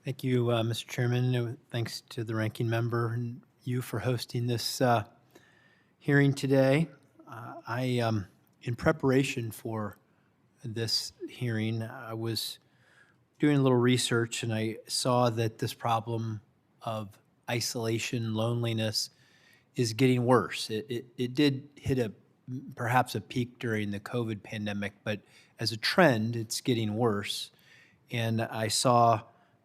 Thank you, Mr. Chairman. Thanks to the ranking member and you for hosting this hearing today. In preparation for this hearing, I was doing a little research and I saw that this problem of isolation, loneliness is getting worse. It did hit perhaps a peak during the COVID pandemic, but as a trend, it's getting worse. And I saw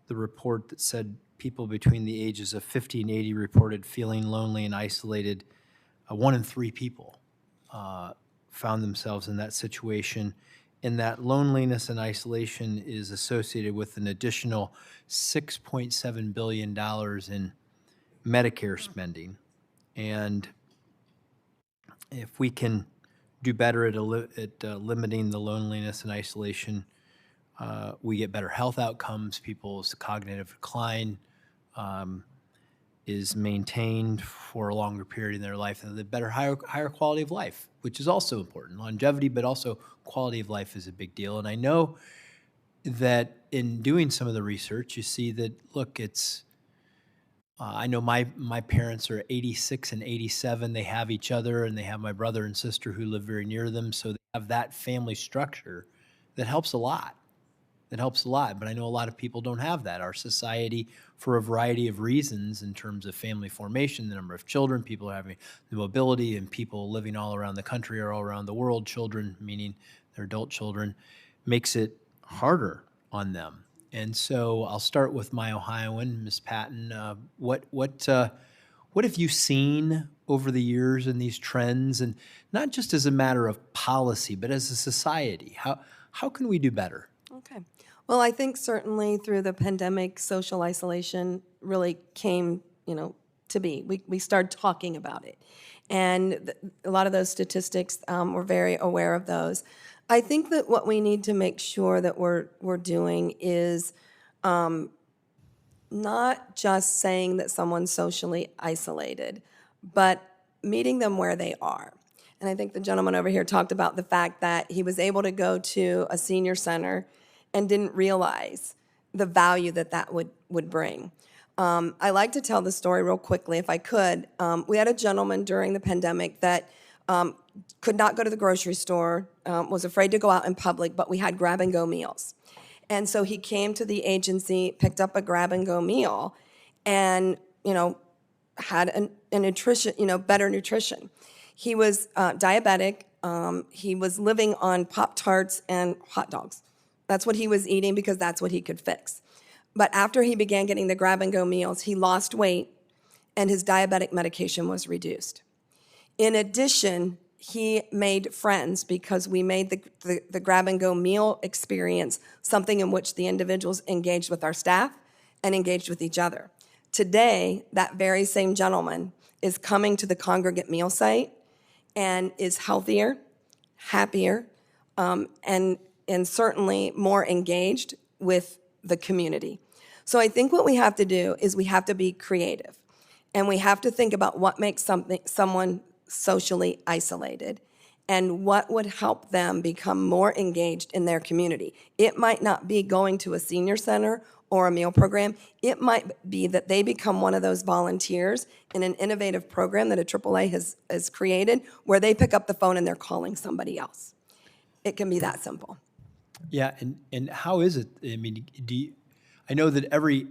the report that said people between the ages of 50 and 80 reported feeling lonely and isolated. 1 in 3 people found themselves in that situation. And that loneliness and isolation is associated with an additional $6.7 billion in Medicare spending. And if we can do better at limiting the loneliness and isolation, we get better health outcomes, people's cognitive decline is maintained for a longer period in their life, and the better, higher quality of life, which is also important. Longevity, but also quality of life is a big deal. And I know that in doing some of the research, you see that, look, it's, I know my parents are 86 and 87. They have each other, and they have my brother and sister who live very near them. So they have that family structure that helps a lot. That helps a lot. But I know a lot of people don't have that. Our society, for a variety of reasons in terms of family formation, the number of children, people having the mobility, and people living all around the country or all around the world, children, meaning their adult children, makes it harder on them. And so I'll start with my Ohioan, Ms. Patton. What have you seen over the years in these trends, and not just as a matter of policy, but as a society? How can we do better? Okay. Well, I think certainly through the pandemic, social isolation really came, to be. We started talking about it. And a lot of those statistics, we're very aware of those. I think that what we need to make sure that we're doing is not just saying that someone's socially isolated, but meeting them where they are. And I think the gentleman over here talked about the fact that he was able to go to a senior center and didn't realize the value that would bring. I like to tell the story real quickly, if I could. We had a gentleman during the pandemic that could not go to the grocery store, was afraid to go out in public, but we had grab-and-go meals. And so he came to the agency, picked up a grab-and-go meal, and, had a nutrition, better nutrition. He was diabetic. He was living on Pop-Tarts and hot dogs. That's what he was eating because that's what he could fix. But after he began getting the grab-and-go meals, he lost weight, and his diabetic medication was reduced. In addition, he made friends because we made the grab-and-go meal experience something in which the individuals engaged with our staff and engaged with each other. Today, that very same gentleman is coming to the congregate meal site and is healthier, happier, and certainly more engaged with the community. So I think what we have to do is we have to be creative, and we have to think about what makes someone socially isolated and what would help them become more engaged in their community. It might not be going to a senior center or a meal program. It might be that they become one of those volunteers in an innovative program that a AAA has created, where they pick up the phone and they're calling somebody else. It can be that simple. Yeah, and how is it? I mean, I know that every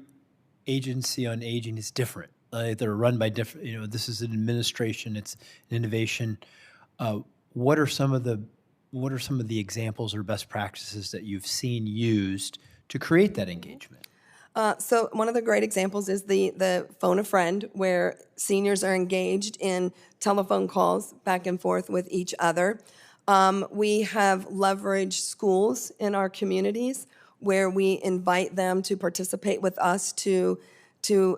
agency on aging is different. They're run by different. This is an administration. It's an innovation. What are some of the examples or best practices that you've seen used to create that engagement? So one of the great examples is the Phone a Friend, where seniors are engaged in telephone calls back and forth with each other. We have leveraged schools in our communities where we invite them to participate with us to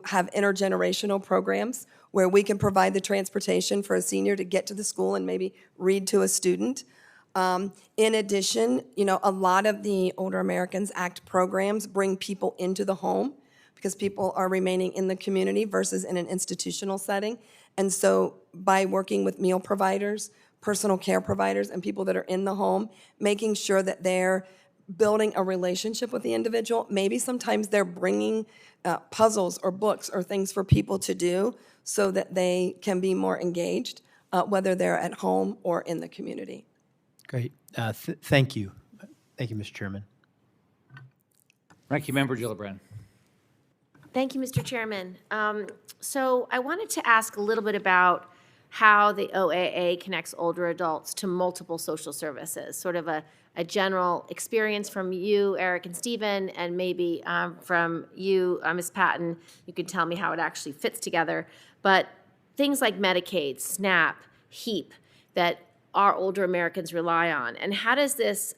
have intergenerational programs where we can provide the transportation for a senior to get to the school and maybe read to a student. In addition, a lot of the Older Americans Act programs bring people into the home because people are remaining in the community versus in an institutional setting. And so by working with meal providers, personal care providers, and people that are in the home, making sure that they're building a relationship with the individual. Maybe sometimes they're bringing puzzles or books or things for people to do so that they can be more engaged, whether they're at home or in the community. Great. Thank you. Thank you, Mr. Chairman. Ranking Member Gillibrand. Thank you, Mr. Chairman. So I wanted to ask a little bit about how the OAA connects older adults to multiple social services, sort of a general experience from you, Eric and Stephen, and maybe from you, Ms. Patton. You can tell me how it actually fits together. But things like Medicaid, SNAP, HEAP, that our older Americans rely on. And how does this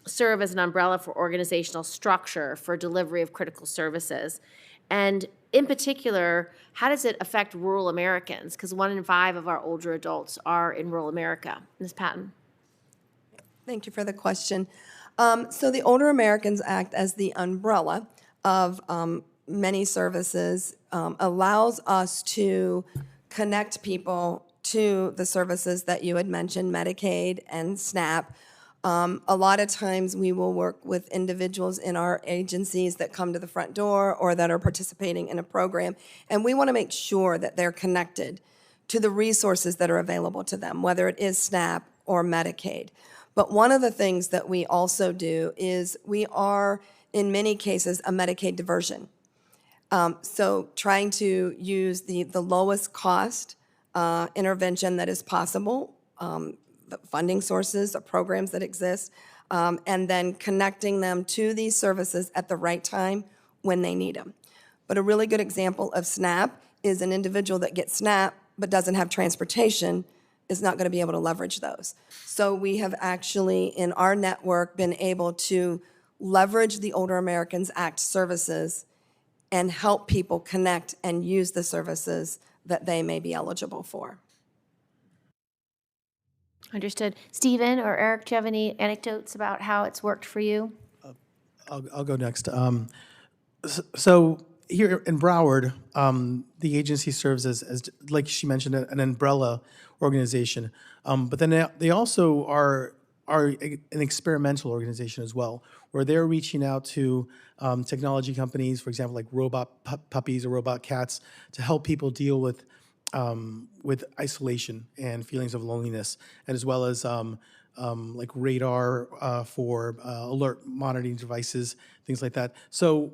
serve as an umbrella for organizational structure for delivery of critical services? And in particular, how does it affect rural Americans? Because 1 in 5 of our older adults are in rural America. Ms. Patton. Thank you for the question. So the Older Americans Act, as the umbrella of many services, allows us to connect people to the services that you had mentioned, Medicaid and SNAP. A lot of times we will work with individuals in our agencies that come to the front door or that are participating in a program, and we want to make sure that they're connected to the resources that are available to them, whether it is SNAP or Medicaid. But one of the things that we also do is we are, in many cases, a Medicaid diversion. So trying to use the lowest cost intervention that is possible, the funding sources or programs that exist, and then connecting them to these services at the right time when they need them. But a really good example of SNAP is an individual that gets SNAP but doesn't have transportation is not going to be able to leverage those. So we have actually, in our network, been able to leverage the Older Americans Act services and help people connect and use the services that they may be eligible for. Understood. Stephen or Eric, do you have any anecdotes about how it's worked for you? I'll go next. So here in Broward, the agency serves as like she mentioned, an umbrella organization. But then they also are an experimental organization as well, where they're reaching out to technology companies, for example, like robot puppies or robot cats, to help people deal with isolation and feelings of loneliness, and as well as like radar for alert monitoring devices, things like that. So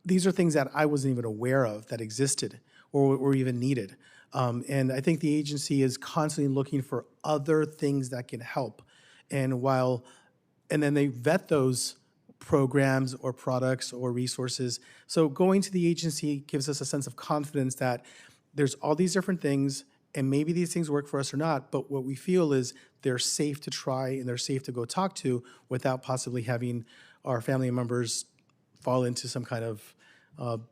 these are things that I wasn't even aware of that existed or even needed. And I think the agency is constantly looking for other things that can help. And then they vet those programs or products or resources. So going to the agency gives us a sense of confidence that there's all these different things, and maybe these things work for us or not, but what we feel is they're safe to try and they're safe to go talk to without possibly having our family members fall into some kind of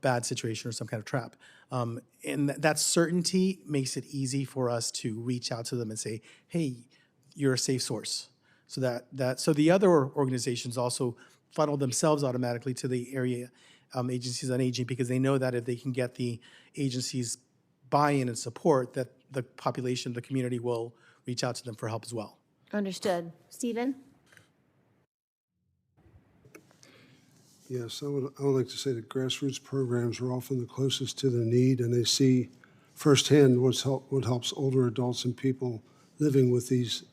bad situation or some kind of trap. And that certainty makes it easy for us to reach out to them and say, hey, you're a safe source. So so the other organizations also funnel themselves automatically to the area agencies on aging, because they know that if they can get the agency's buy-in and support, that the population, the community will reach out to them for help as well. Understood. Stephen? Yes, I would like to say that grassroots programs are often the closest to the need, and they see firsthand what helps older adults and people living with these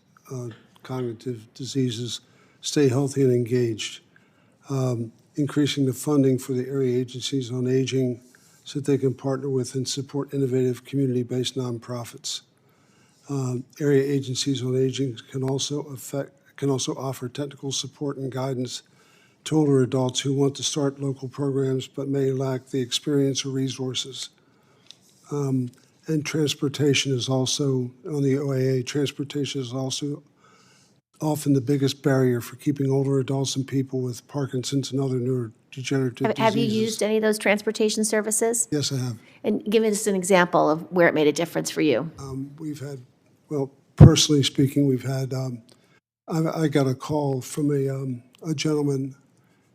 cognitive diseases stay healthy and engaged. Increasing the funding for the area agencies on aging so that they can partner with and support innovative community-based nonprofits. Area agencies on aging can also offer technical support and guidance to older adults who want to start local programs but may lack the experience or resources. And transportation is also, on the OAA, transportation is also often the biggest barrier for keeping older adults and people with Parkinson's and other neurodegenerative diseases. Have you used any of those transportation services? Yes, I have. And give us an example of where it made a difference for you. We've had, well, personally speaking, we've had, I got a call from a gentleman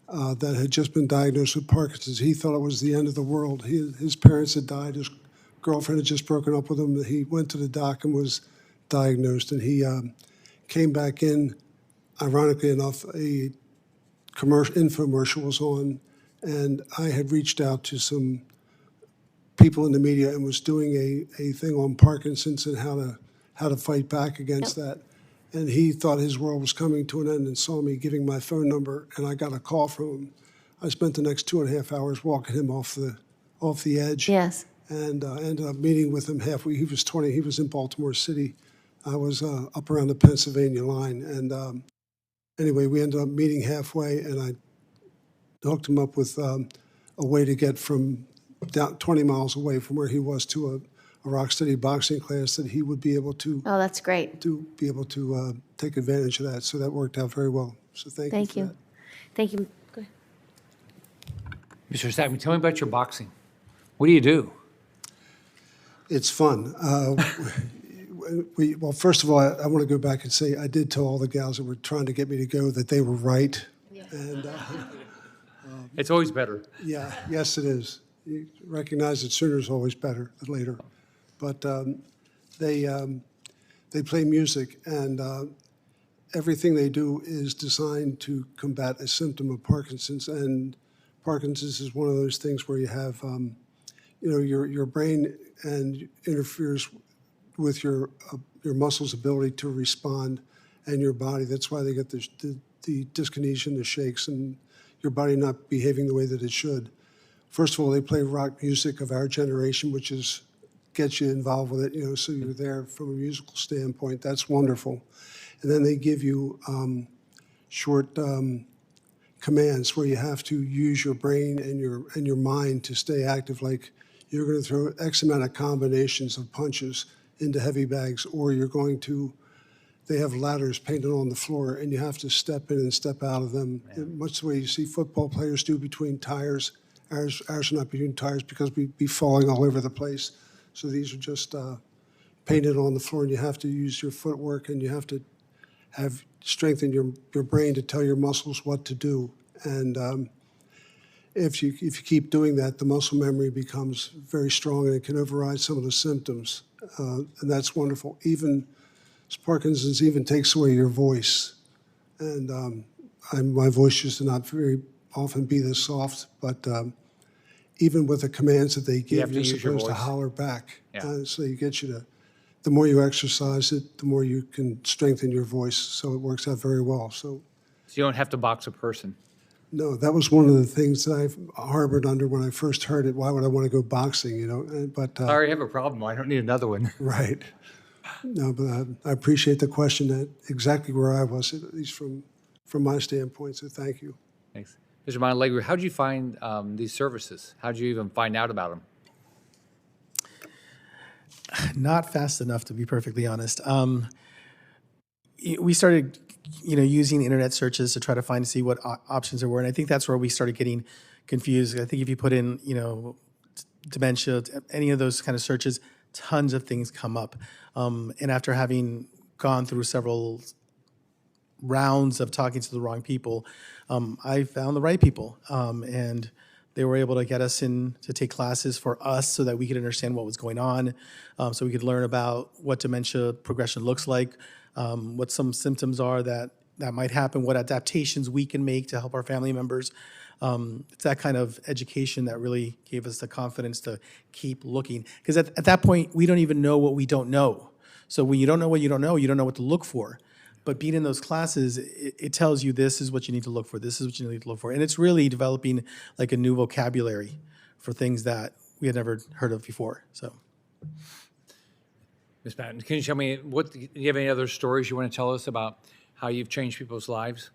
that had just been diagnosed with Parkinson's. He thought it was the end of the world. His parents had died. His girlfriend had just broken up with him. He went to the doc and was diagnosed, and he came back in. Ironically enough, a infomercial was on, and I had reached out to some people in the media and was doing a thing on Parkinson's and how to fight back against that. And he thought his world was coming to an end and saw me giving my phone number, and I got a call from him. I spent the next 2.5 hours walking him off the edge. Yes. And ended up meeting with him halfway. He was 20. He was in Baltimore City. I was up around the Pennsylvania line. And anyway, we ended up meeting halfway, and I hooked him up with a way to get from down 20 miles away from where he was to a rock steady boxing class that he would be able to. Oh, that's great. To be able to take advantage of that. So that worked out very well. So thank you for that. Thank you. Go ahead. Mr. Sappington, tell me about your boxing. What do you do? It's fun. Well, first of all, I want to go back and say I did tell all the gals that were trying to get me to go that they were right. And It's always better. yeah, yes, it is. You recognize that sooner is always better than later. But they play music, and everything they do is designed to combat a symptom of Parkinson's. And Parkinson's is one of those things where you have, your brain and interferes with your muscles' ability to respond and your body. That's why they get the dyskinesia and the shakes and your body not behaving the way that it should. First of all, they play rock music of our generation, which gets you involved with it, so you're there from a musical standpoint. That's wonderful. And then they give you short commands where you have to use your brain and your mind to stay active, like you're going to throw X amount of combinations of punches into heavy bags, or they have ladders painted on the floor, and you have to step in and step out of them, much the way you see football players do between tires. Ours are not between tires because we'd be falling all over the place. So these are just painted on the floor, and you have to use your footwork, and you have to have strengthen your brain to tell your muscles what to do. And if you keep doing that, the muscle memory becomes very strong, and it can override some of the symptoms. And that's wonderful. Parkinson's even takes away your voice. And my voice used to not very often be this soft, but even with the commands that they give, you're supposed to holler back. Yeah. So the more you exercise it, the more you can strengthen your voice. So it works out very well. So you don't have to box a person. no, that was one of the things that I've harbored under when I first heard it. Why would I want to go boxing, But I already have a problem. I don't need another one. right. No, but I appreciate the question. That exactly where I was, at least from my standpoint. So thank you. Thanks. Mr. Montealegre, how did you find these services? How did you even find out about them? Not fast enough, to be perfectly honest. We started, using internet searches to try to see what options there were, and I think that's where we started getting confused. I think if you put in, dementia, any of those kind of searches, tons of things come up. And after having gone through several rounds of talking to the wrong people, I found the right people, and they were able to get us in to take classes for us so that we could understand what was going on, so we could learn about what dementia progression looks like, what some symptoms are that might happen, what adaptations we can make to help our family members. It's that kind of education that really gave us the confidence to keep looking. Because at that point, we don't even know what we don't know. So when you don't know what you don't know what to look for. But being in those classes, it tells you this is what you need to look for, this is what you need to look for. And it's really developing like a new vocabulary for things that we had never heard of before. So, Ms. Patton, can you tell me, do you have any other stories you want to tell us about how you've changed people's lives?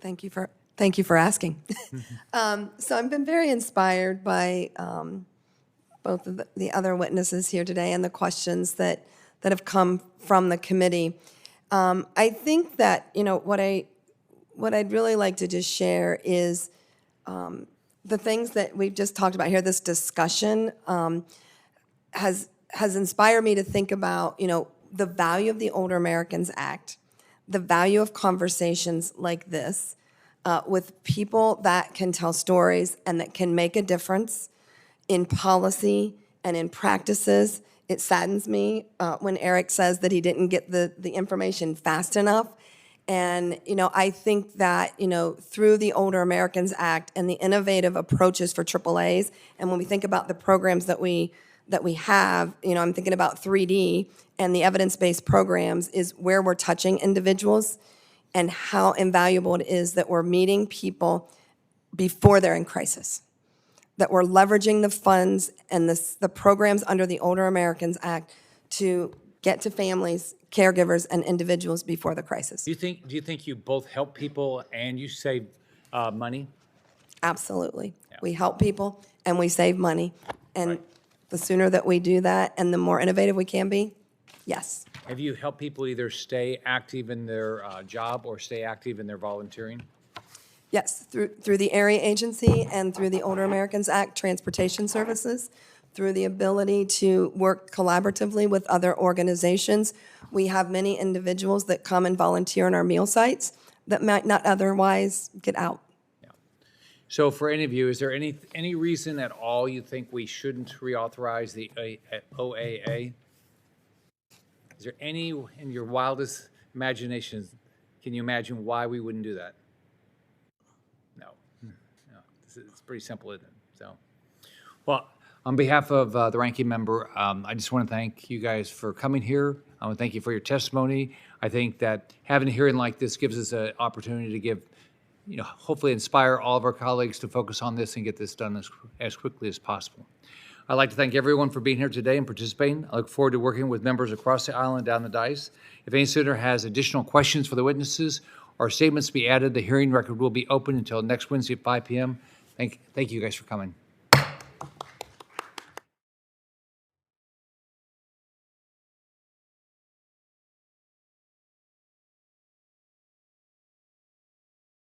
Thank you for asking. So I've been very inspired by both of the other witnesses here today and the questions that have come from the committee. I think that what I'd really like to just share is the things that we've just talked about here. This discussion has inspired me to think about the value of the Older Americans Act, the value of conversations like this with people that can tell stories and that can make a difference in policy and in practices. It saddens me when Erick says that he didn't get the information fast enough. And, I think that, through the Older Americans Act and the innovative approaches for AAAs, and when we think about the programs that we have, I'm thinking about 3D and the evidence-based programs is where we're touching individuals and how invaluable it is that we're meeting people before they're in crisis, that we're leveraging the funds and the programs under the Older Americans Act to get to families, caregivers, and individuals before the crisis. Do you think you both help people and you save money? Absolutely. Yeah. We help people and we save money. And the sooner that we do that and the more innovative we can be, yes. Have you helped people either stay active in their job or stay active in their volunteering? Yes, through the area agency and through the Older Americans Act transportation services, through the ability to work collaboratively with other organizations. We have many individuals that come and volunteer in our meal sites, that might not otherwise get out. So for any of you, is there any reason at all you think we shouldn't reauthorize the OAA? Is there any, in your wildest imaginations, can you imagine why we wouldn't do that? No. It's pretty simple, isn't it? So, well, on behalf of the ranking member, I just want to thank you guys for coming here. I want to thank you for your testimony. I think that having a hearing like this gives us an opportunity to give, hopefully inspire all of our colleagues to focus on this and get this done as quickly as possible. I'd like to thank everyone for being here today and participating. I look forward to working with members across the island down the dais. If any senator has additional questions for the witnesses or statements to be added, the hearing record will be open until next Wednesday at 5 p.m. Thank you guys for coming.